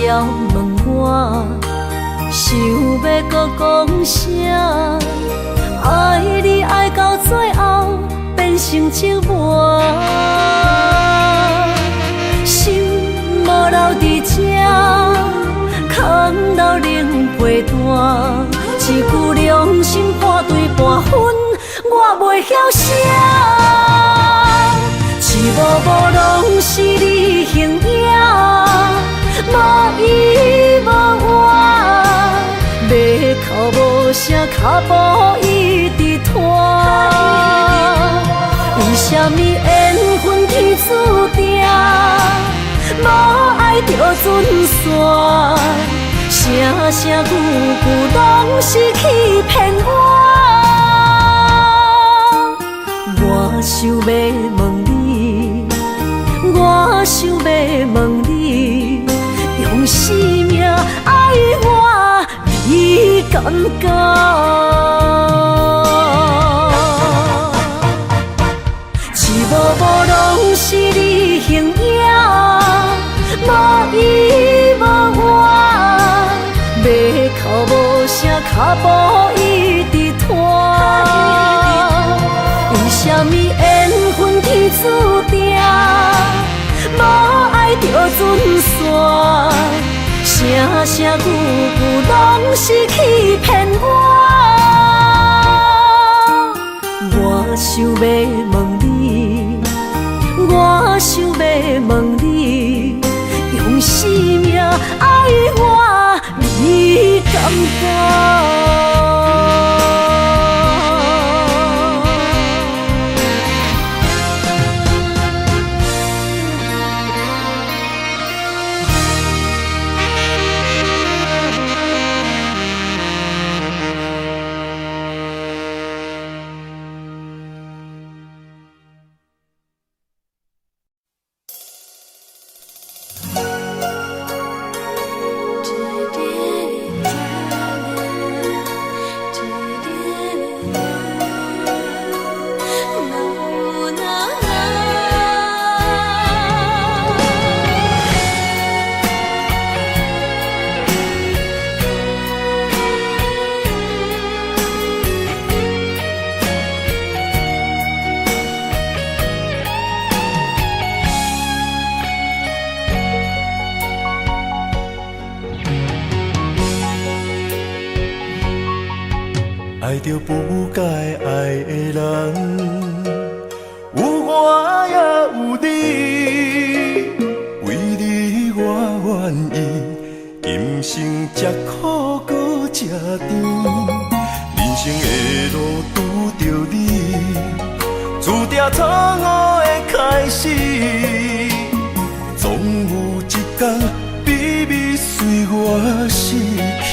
要问我，想要搁讲啥？爱你爱到最后变成寂寞，心无留伫这，空留冷陪伴。一句良心半对半分，我袂晓写。一幕幕拢是你形影。无依无我，要哭无声，脚步一直拖。为什么缘分天注定，无爱就准线？声声句句拢是欺骗我。我想要问你，我想要问你。用生命爱我，你敢敢？一幕幕拢是你形影，无依无我，要哭无声，脚步一直拖。为什么缘分天注定，无爱就准线？声声句句拢是欺骗我。我想要问你，我想要问你，用生命爱我，你敢敢？爱着不该爱的人，有我也有你，为你我愿意，今生吃苦搁吃甜，人生的路拄着你，注定错误的开始，总有一天秘密随我逝去。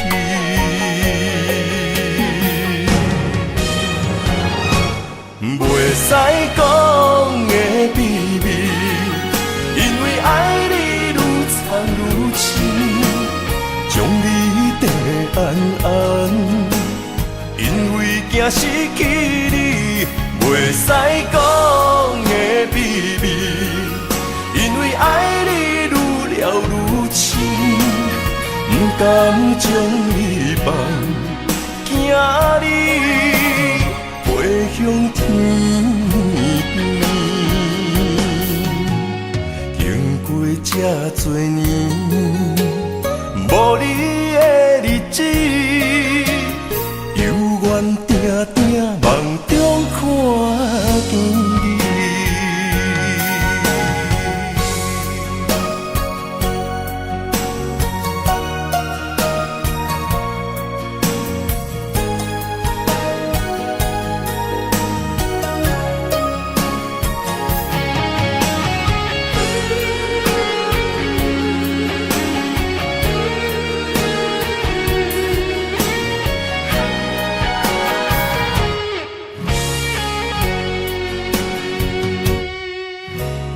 袂使讲的秘密，因为爱你愈藏愈深，将你藏得暗暗，因为惊失去你。袂使讲的秘密，因为爱你愈了愈深，不甘将你放，惊你飞向天边，经过这多年，无你的日子，犹原定定梦中看见你。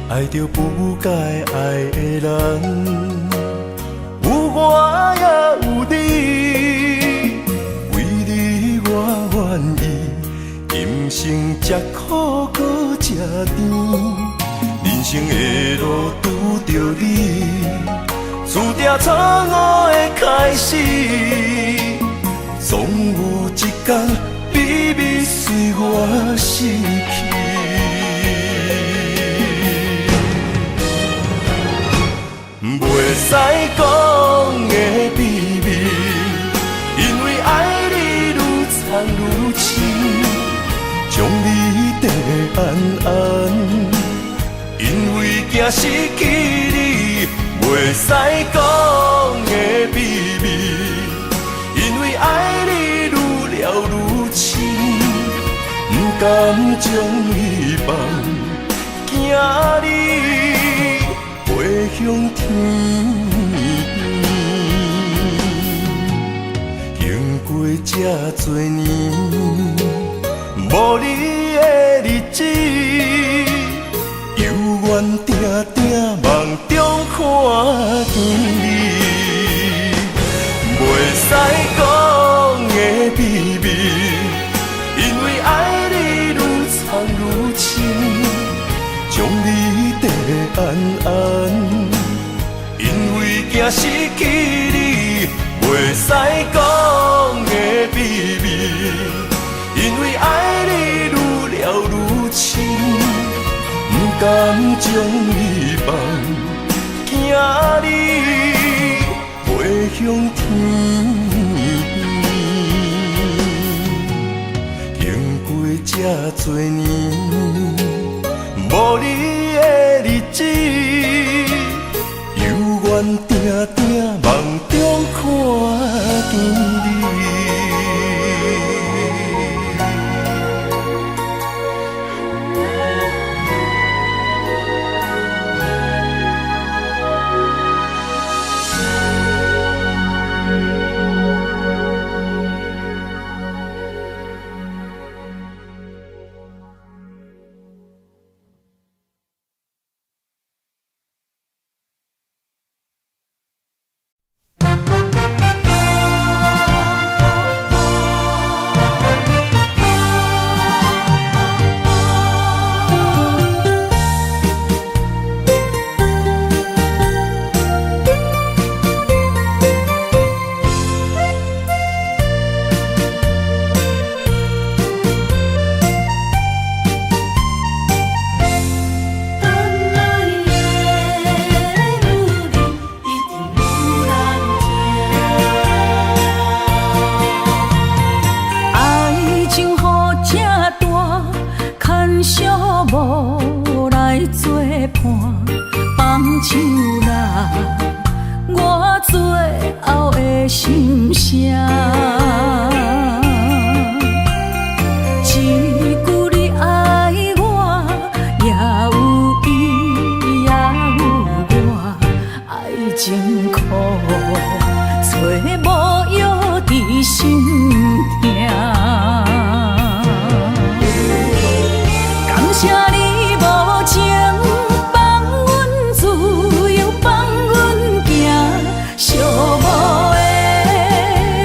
爱着不该爱的人，有我也有你，为你我愿意，今生吃苦搁吃甜，人生的路拄着你，注定错误的开始，总有一天秘密随我逝去。袂使讲的秘密，因为爱你愈藏愈深，将你地安安，因为惊失去你。袂使讲的秘密，因为爱你愈了愈深，不甘将你放，惊你飞向天。经过这多年，无你的日子，犹原定定梦中看见你。袂使讲的秘密，因为爱你愈藏愈深，将你地安安，因为惊失去你。袂使讲的秘密，因为爱你愈了愈深，不甘将你放，惊你飞向天。经过这多年，无你的日子，犹原定定梦中看见你。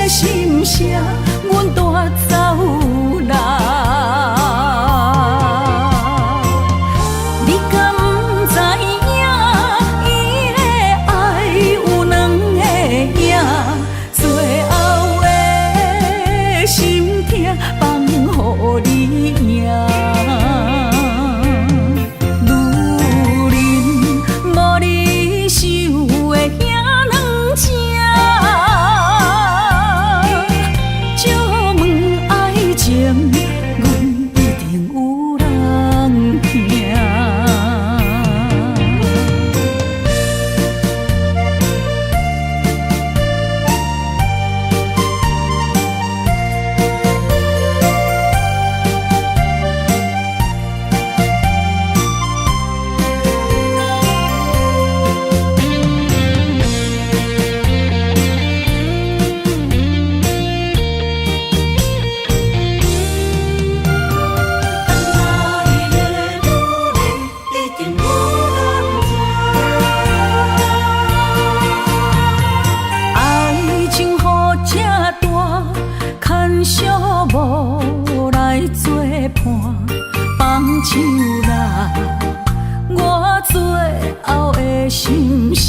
心的心声。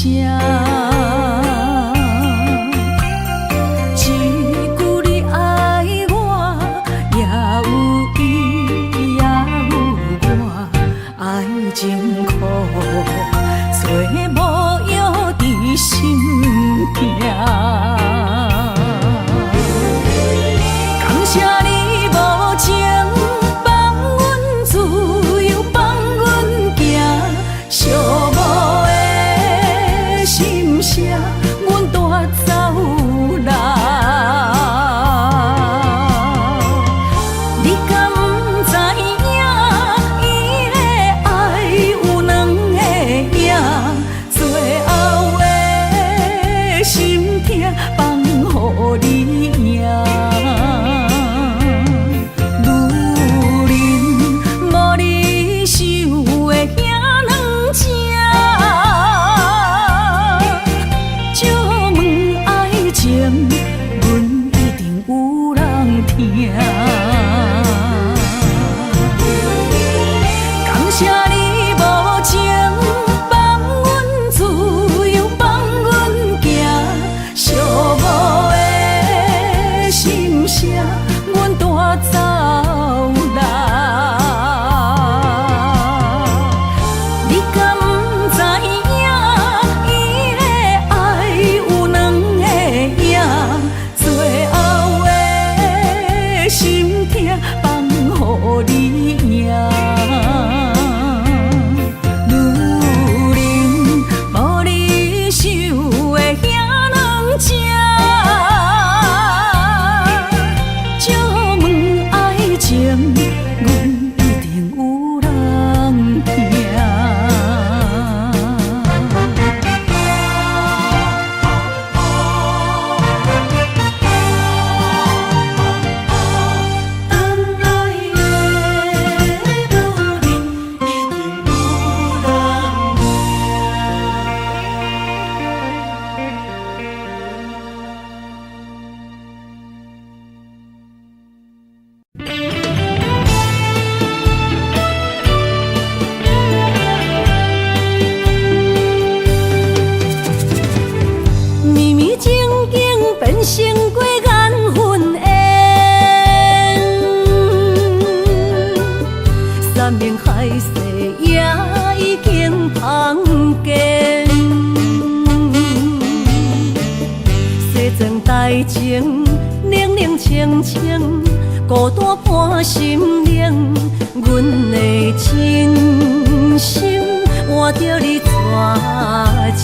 一句你爱我，也有伊，也有我，爱情苦，做无药伫心痛。感谢你无情放阮自由，放阮行，寂寞的心声，阮带走人。你敢不知影，伊的爱有两个影，最后的心痛放予你赢。感谢你无情放阮自由，放阮行，寂寞的心声，阮带走人。你敢不知影，伊的爱有两个影，最后的心痛放予你赢。成过缘分缘，山盟海誓也已经芳见。西装大情，冷冷清清，孤单伴心灵。阮的真心换着你绝情。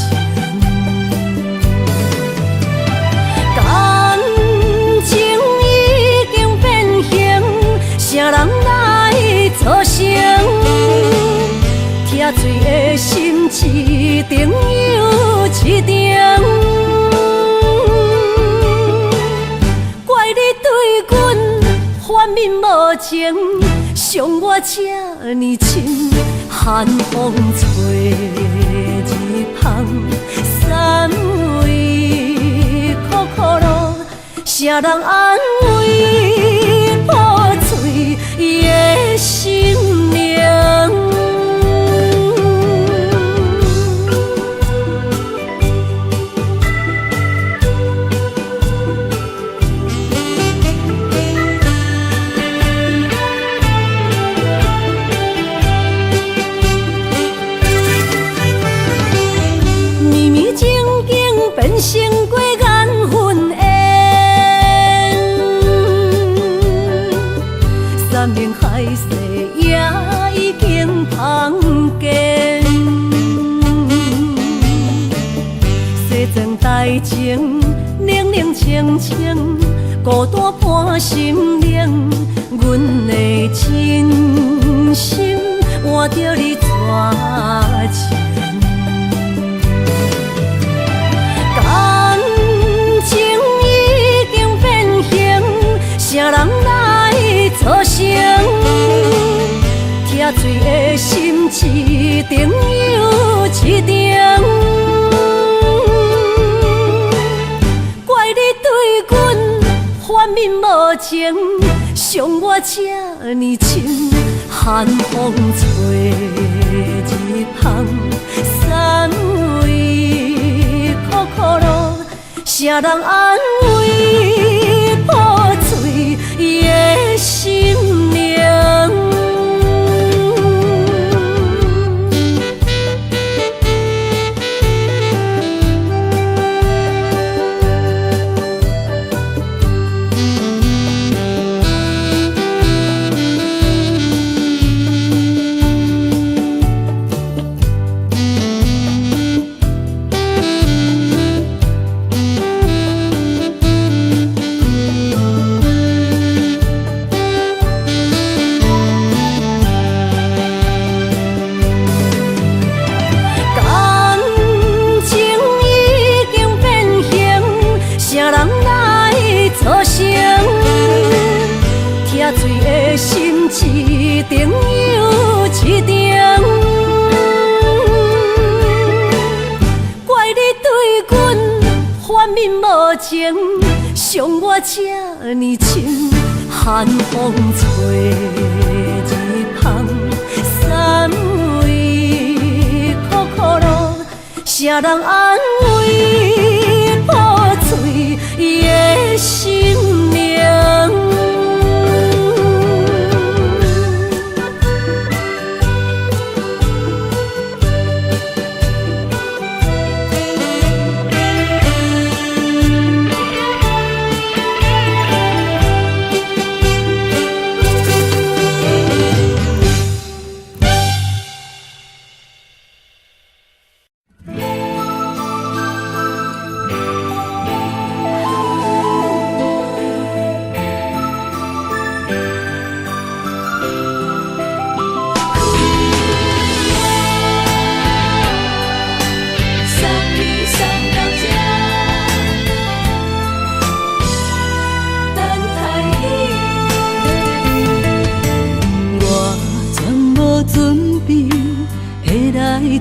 啥人来作成？疼醉的心一定又一定。怪你对阮反面无情，伤我这呢深。寒风吹日芳，三位苦苦路，啥人安慰？伊的心灵。绵绵情景变成过缘分缘。山盟海誓也已经芳见，西装大情，冷冷清清，孤单伴心灵。阮的真心换着你绝情，感情已经变形，啥人来作成？疼醉的心一定又一定。怪你对阮反面无情，伤我这呢深，寒风吹日芳，三位苦苦路，谁人安慰破碎的心灵？心一定又一定，怪你对阮反面无情，伤我这呢深，寒风吹日芳，三位苦苦路，谁人安慰破碎的心灵？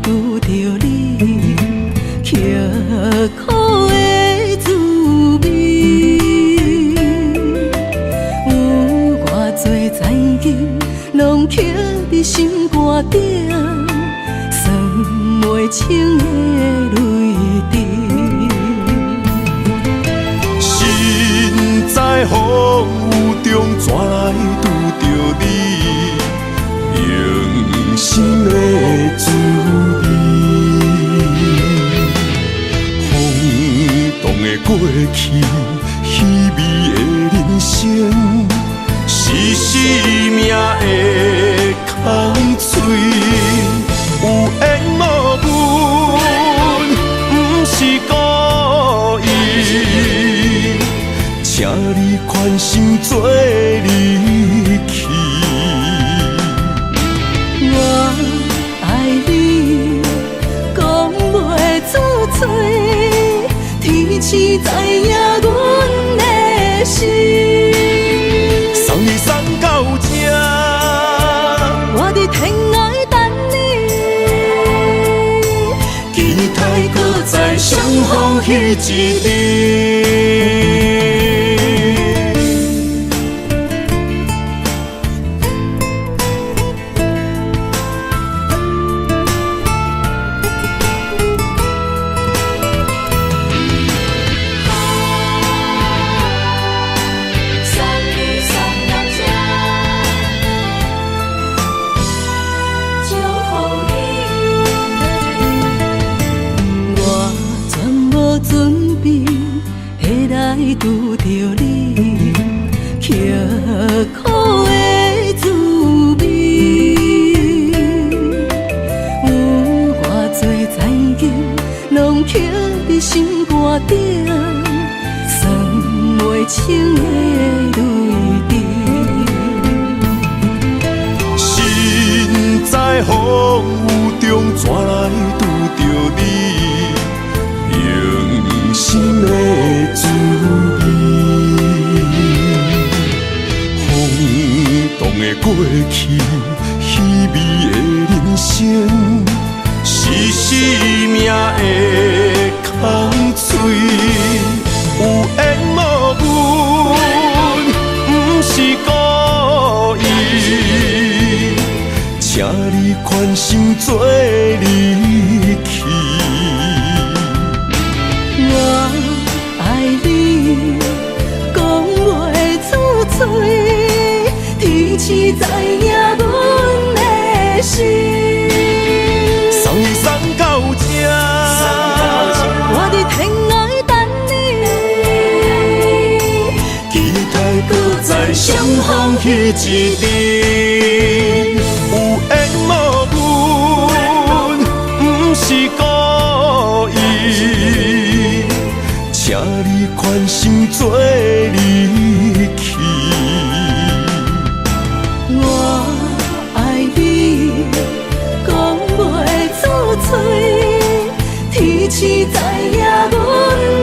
拄着你，刻苦的滋味，有偌多灾情，拢刻伫心肝顶，算袂清的泪滴。身在风雨中，怎来拄着你？用心的滋味，风动的过去，稀微的人生，是生命的空嘴，有缘无分，不是故意，请你宽心做离去。我爱你，讲袂出嘴，天赐知影阮的心。送你送到这，我伫天涯等你，期待搁再相逢彼一日。拄着你，刻苦的滋味，有偌多灾情，拢刻伫心肝顶，算袂清的泪滴。身在风雨中，怎来拄着你？用心的滋味，风动的过去，稀微的人生，是生命的空嘴，有缘无分，不是故意，款心做离去。我爱你，讲袂出嘴，天赐知影阮的心。送你送到这，我伫天涯等你，期待搁再相逢彼一日。有缘无缘，不是故意，请你宽心做离去。我爱你，讲袂出嘴，天赐知影阮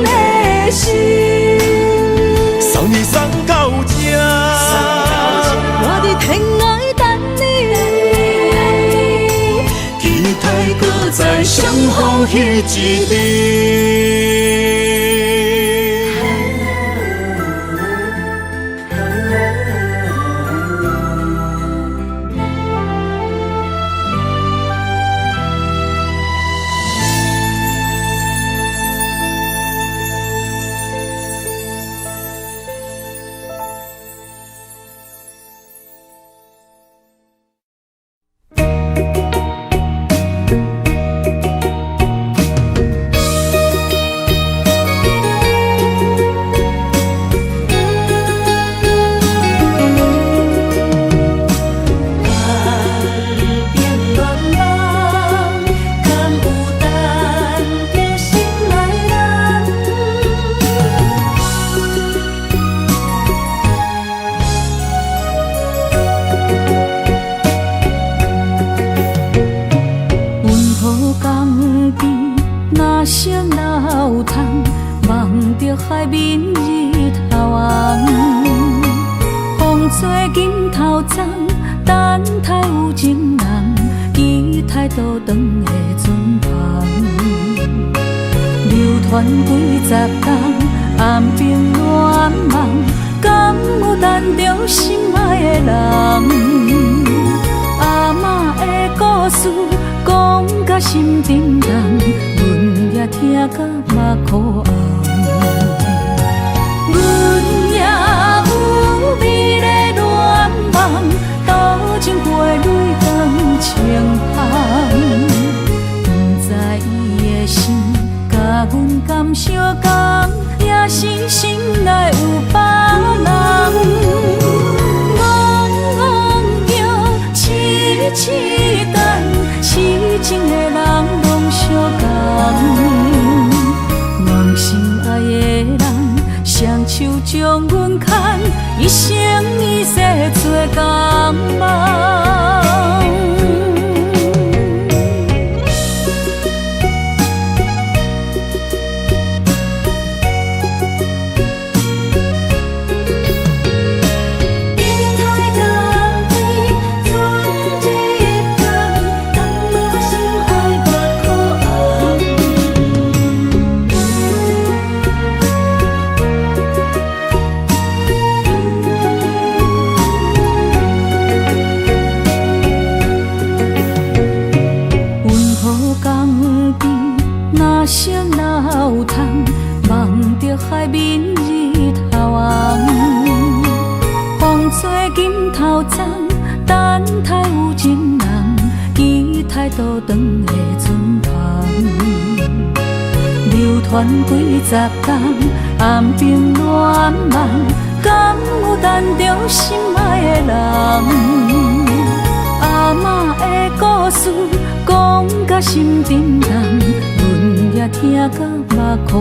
的心。送你送到这，我伫天涯等你，期待搁再相逢彼一日。海面日头红，风吹金头鬃，等待有情人，期待倒转的船旁。流传几十冬，暗冰乱梦，敢有等着心爱的人？阿嬷的故事讲甲心沉重，阮也听甲目眶红。阮也有美丽恋梦，多情过泪光清风。不知伊的心甲阮敢相共，也是心内有别人。茫茫痴痴等，痴情的人拢相共。梦心爱的人，双手将阮牵，一生一世做共梦。声哪有通望着海面日头红，风吹金头鬃，等待有情人，期待倒转的船旁。流传几十冬，暗冰乱梦，敢有等着心爱的人？阿嬷的故事讲甲心沉重，阮也听甲目眶红。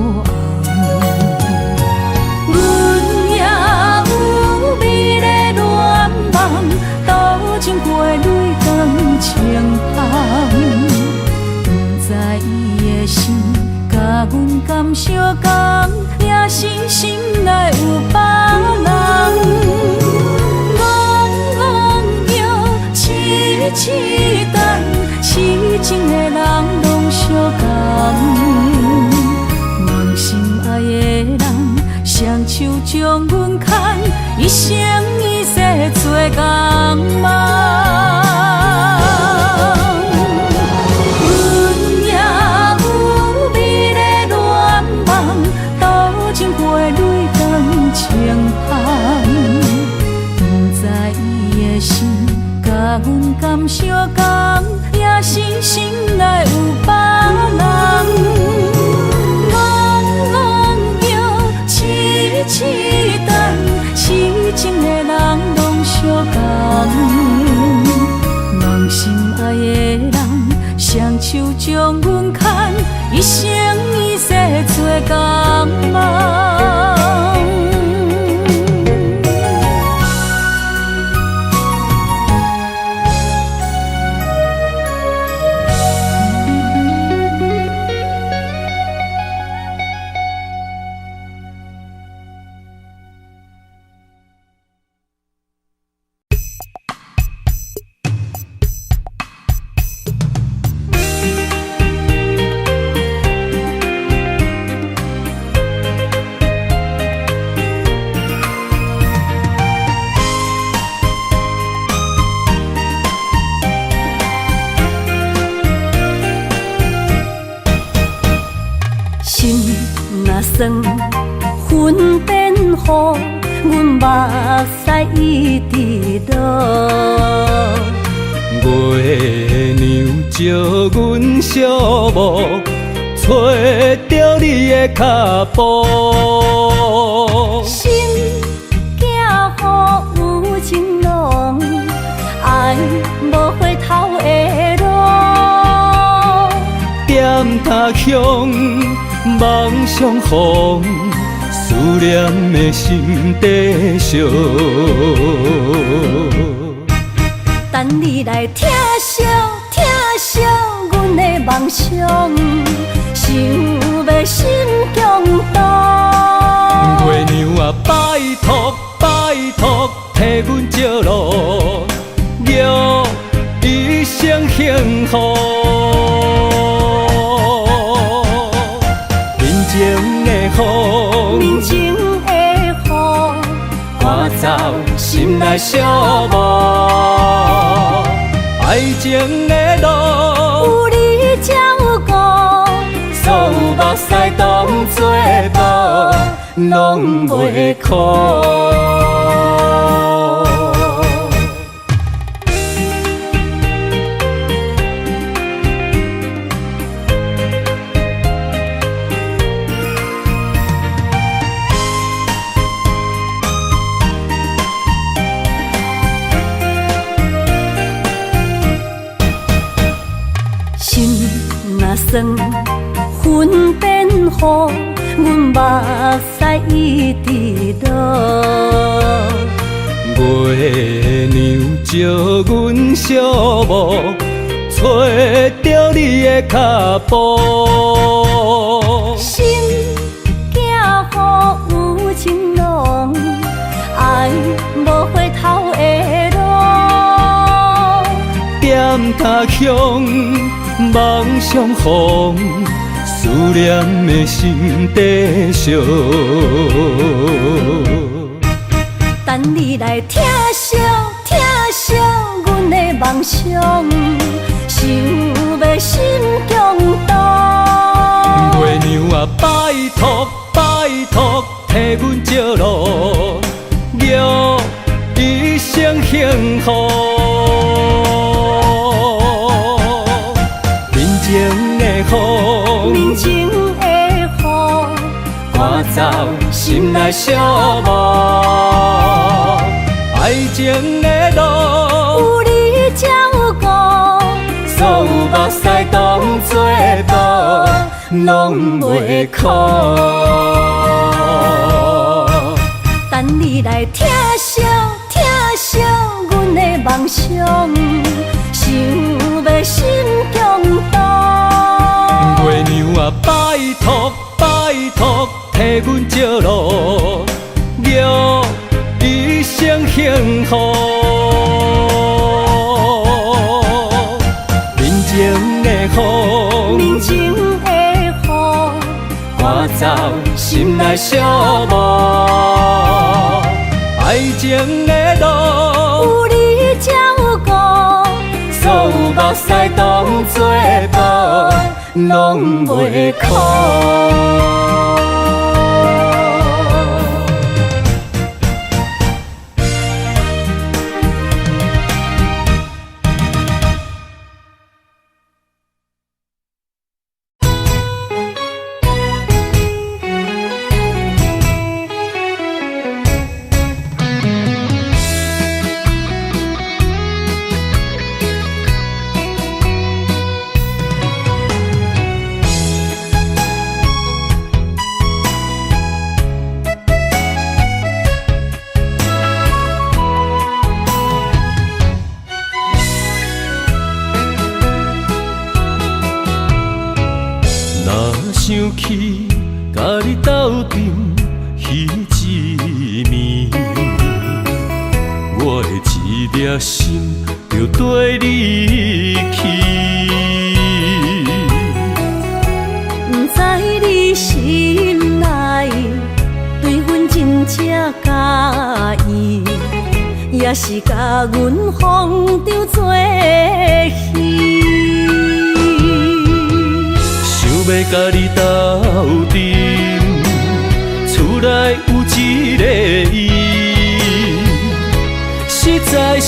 阮也有美丽恋梦，多情过泪光清风。不知伊的心甲阮敢相共，也是心内有别人。痴等，痴情的人拢相共。梦心爱的人，双手将阮牵，一生一世做共梦。心若酸，云变雨，阮目屎一直落。月娘照阮小目，找着你的脚步。心行予有情浓，爱无回头的路。点他乡，梦相逢，思念的心底烧。等你来疼惜疼惜阮的梦想，想要心强大。月娘啊，拜托拜托，替阮照路，祝一生幸福。面前的雨，面前的雨，赶走心内小无。爱情的路，有你才有我，所有目屎当作无，拢袂苦。心若酸，云变雨，阮目屎一直落。月娘照阮小目，找着你的脚步。心行予有情浓，爱无回头的路。点他乡，梦相逢，思念的心底烧。等你来疼惜疼惜阮的梦想，想要心强大。月娘啊，拜托拜托，替阮照路，祝一生幸福。面前的雨，面前的雨，赶走心内小无。爱情的路，有你才有我，所有目屎当作无，拢袂苦。等你来疼惜疼惜阮的梦想，想要心强大。月娘啊，拜托拜托，替阮照路，祝一生幸福。面前的雨，面前的雨，赶走心内小无。爱情的路，有你才有我，所有目屎当作无，拢袂苦。想起甲你斗阵彼一暝，我的一粒心就跟你去。不知你心内对阮真正介意，也是甲阮风中做戏。要甲你斗阵，厝内有一个伊，实在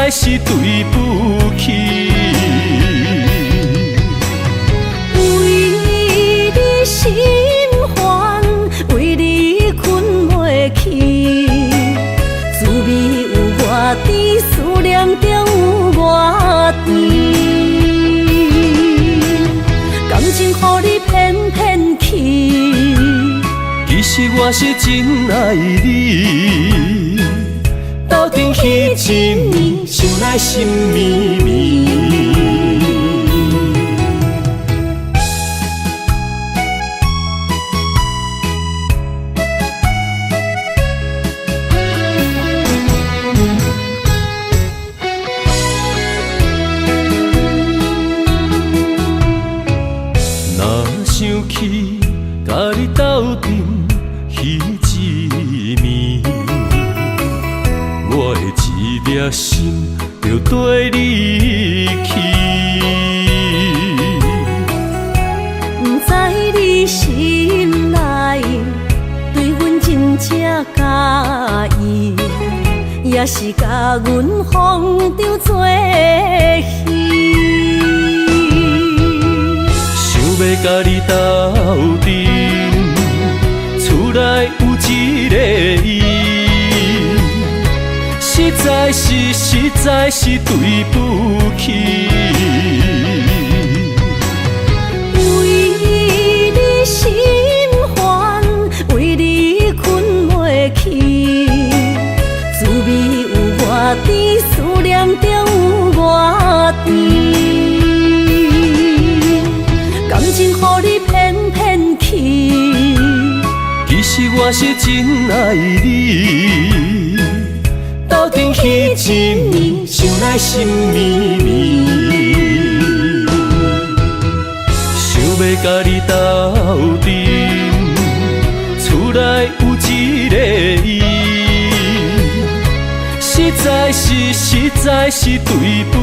是对不起。为你心烦，为你困袂去，滋味有我甜，思念就有我甜。感情予你骗骗去，其实我是真爱你，斗阵彼一暝，想来心绵绵。想起甲你斗阵彼一暝，我的一粒心就跟你去。不知你心内对阮真正介意，也是甲阮放着做戏。要甲你斗阵，厝内有一个伊，实在是对不起。为你心烦，为你困袂去，滋味有我甜，思念就有我甜。感情予你骗骗去，其实我是真爱你，斗阵彼一暝，想来心绵绵。想要甲你斗阵，厝内有一个伊，实在是对不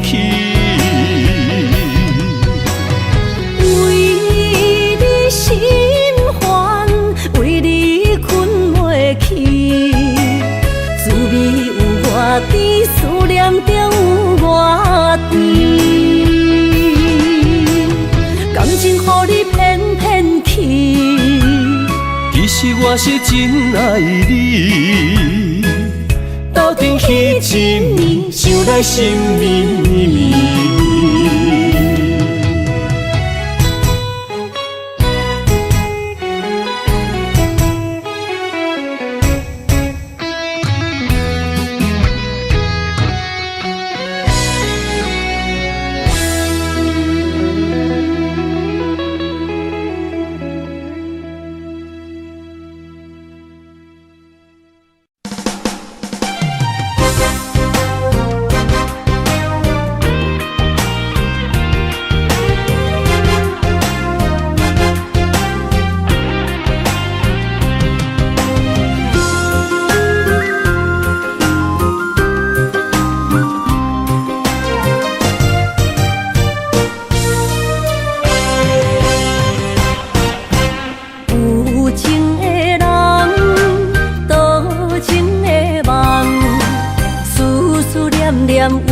起。心烦，为你困袂去，滋味有我甜，思念就有我甜。感情予你骗骗去，其实我是真爱你，斗阵彼一暝，想来心绵绵。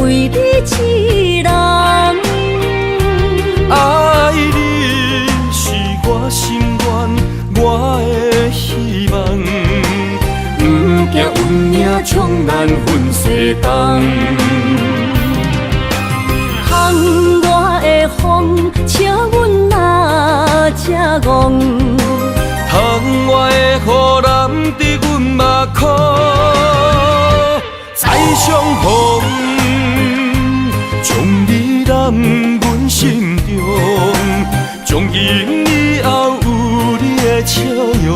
为你痴人，爱你是我心愿，我的希望。不惊运命冲咱分西东，窗外的风笑阮哪只戆，窗外的雨淋伫阮目眶，再相逢。将你揽阮心中，从今以后有你的笑容。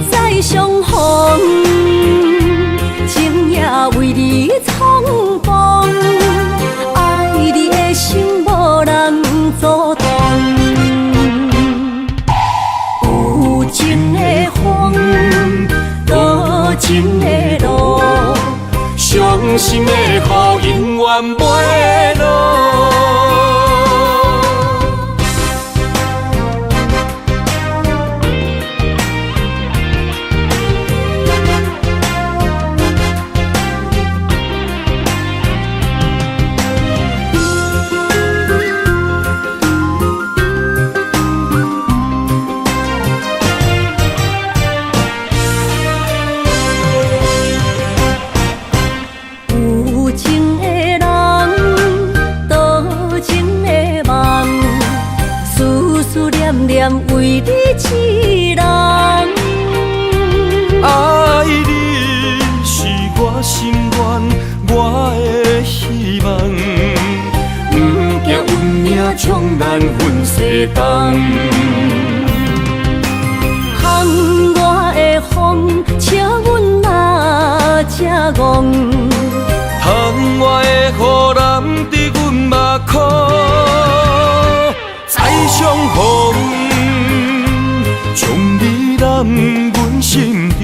再相逢，情也为你冲动，爱你的心无人阻挡。有情的风，多情的路。伤心的雨永远袂落。念念为你一人。爱你是我心愿，我的希望。不惊运命冲咱分世东。巷外的风，笑阮嘛正戆。窗外的雨淋伫阮目眶，再相逢，将你揽阮心中，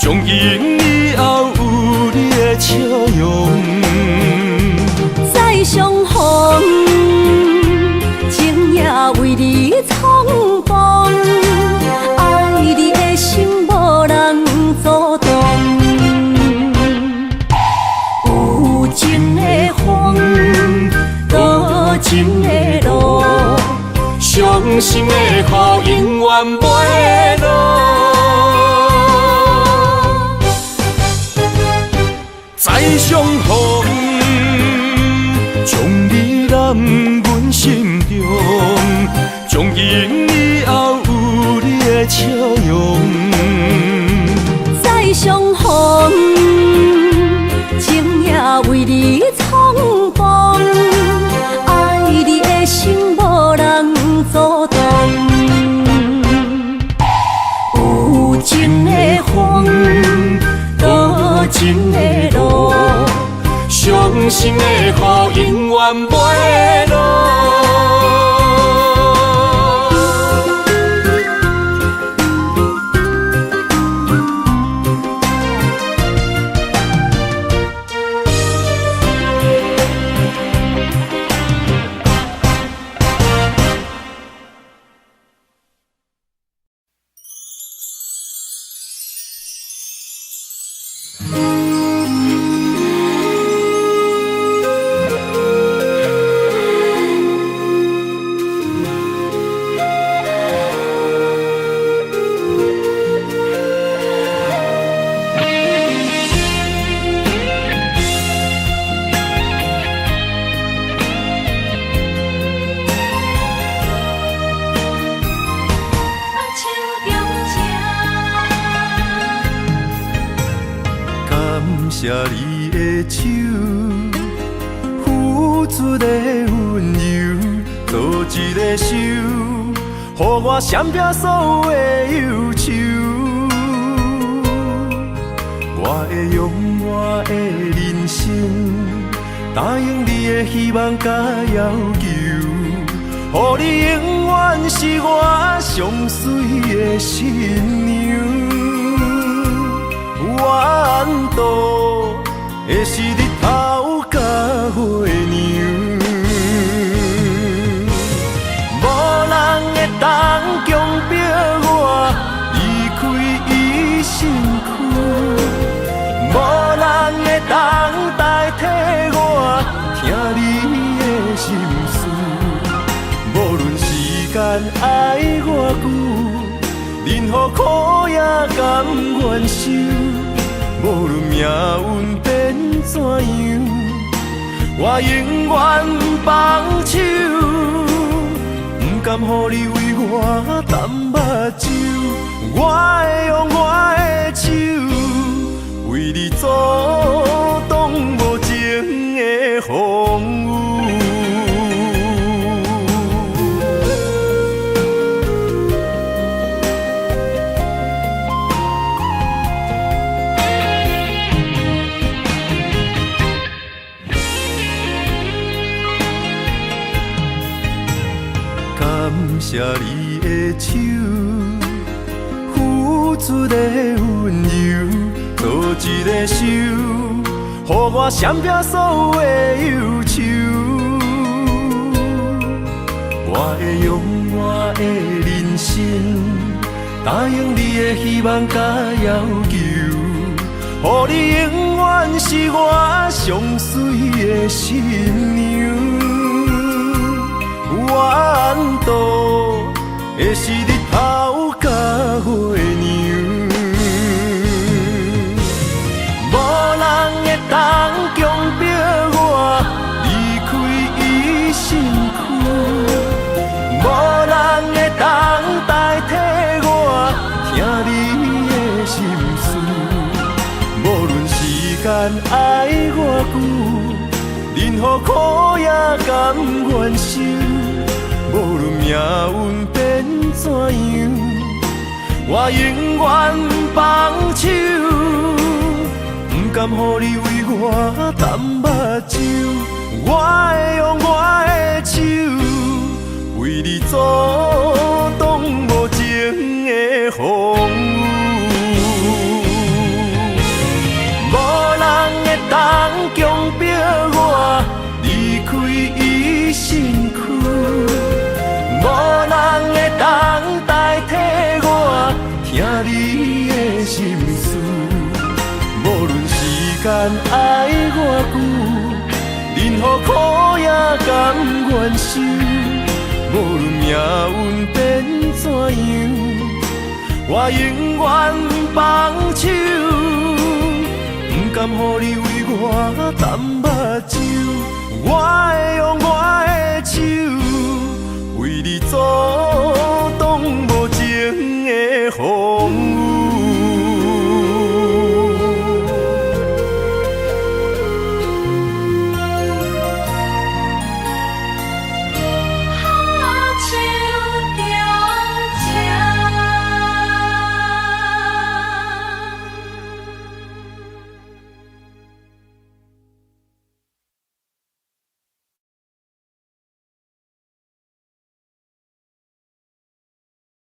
从今以后有你的笑容。再相逢，情也为你冲动，爱你的心无人阻挡。有情的风，多情的路，伤心的雨永远袂落。再相逢，将你揽阮心中，从今以后有你的笑容。再相逢，情也为你冲动，爱你的心无人阻挡。有情的风，多情的路，伤心的雨永远袂落。谢你的手，付出的温柔，做一个手，予我闪避所有的忧愁。我会用我的人生，答应你的希望甲要求，予你永远是我上水的新娘。缘路会是日头甲月亮，无人会当强迫我离开伊身躯，无人会当代替我听你的心事。无论时间爱偌久，任何苦也甘愿受。无论命运变怎样，我永远不放手，不甘予你为我淡目睭。我会用我的手，为你阻挡无情的风雨。谢你的手，付出的温柔，做一个手，予我闪避所有的忧愁。我会用我的人生，答应你的希望甲要求，予你永远是我上水的新娘。缘路会是日头甲月亮，无人会当强迫我离开伊身躯，无人爱我久，任何苦也甘愿受。无论命运变怎样，我永远放手，不甘予你为我淡目睭。我会用我的手，为你阻挡无情的风雨。无人会当强迫我离开伊身躯，无人会当代替我听你的心事。无论时间爱我久，任何苦也甘愿受。无论命运变怎样，我永远放手，不甘予你为我淡目睭。我会用我的手，为你阻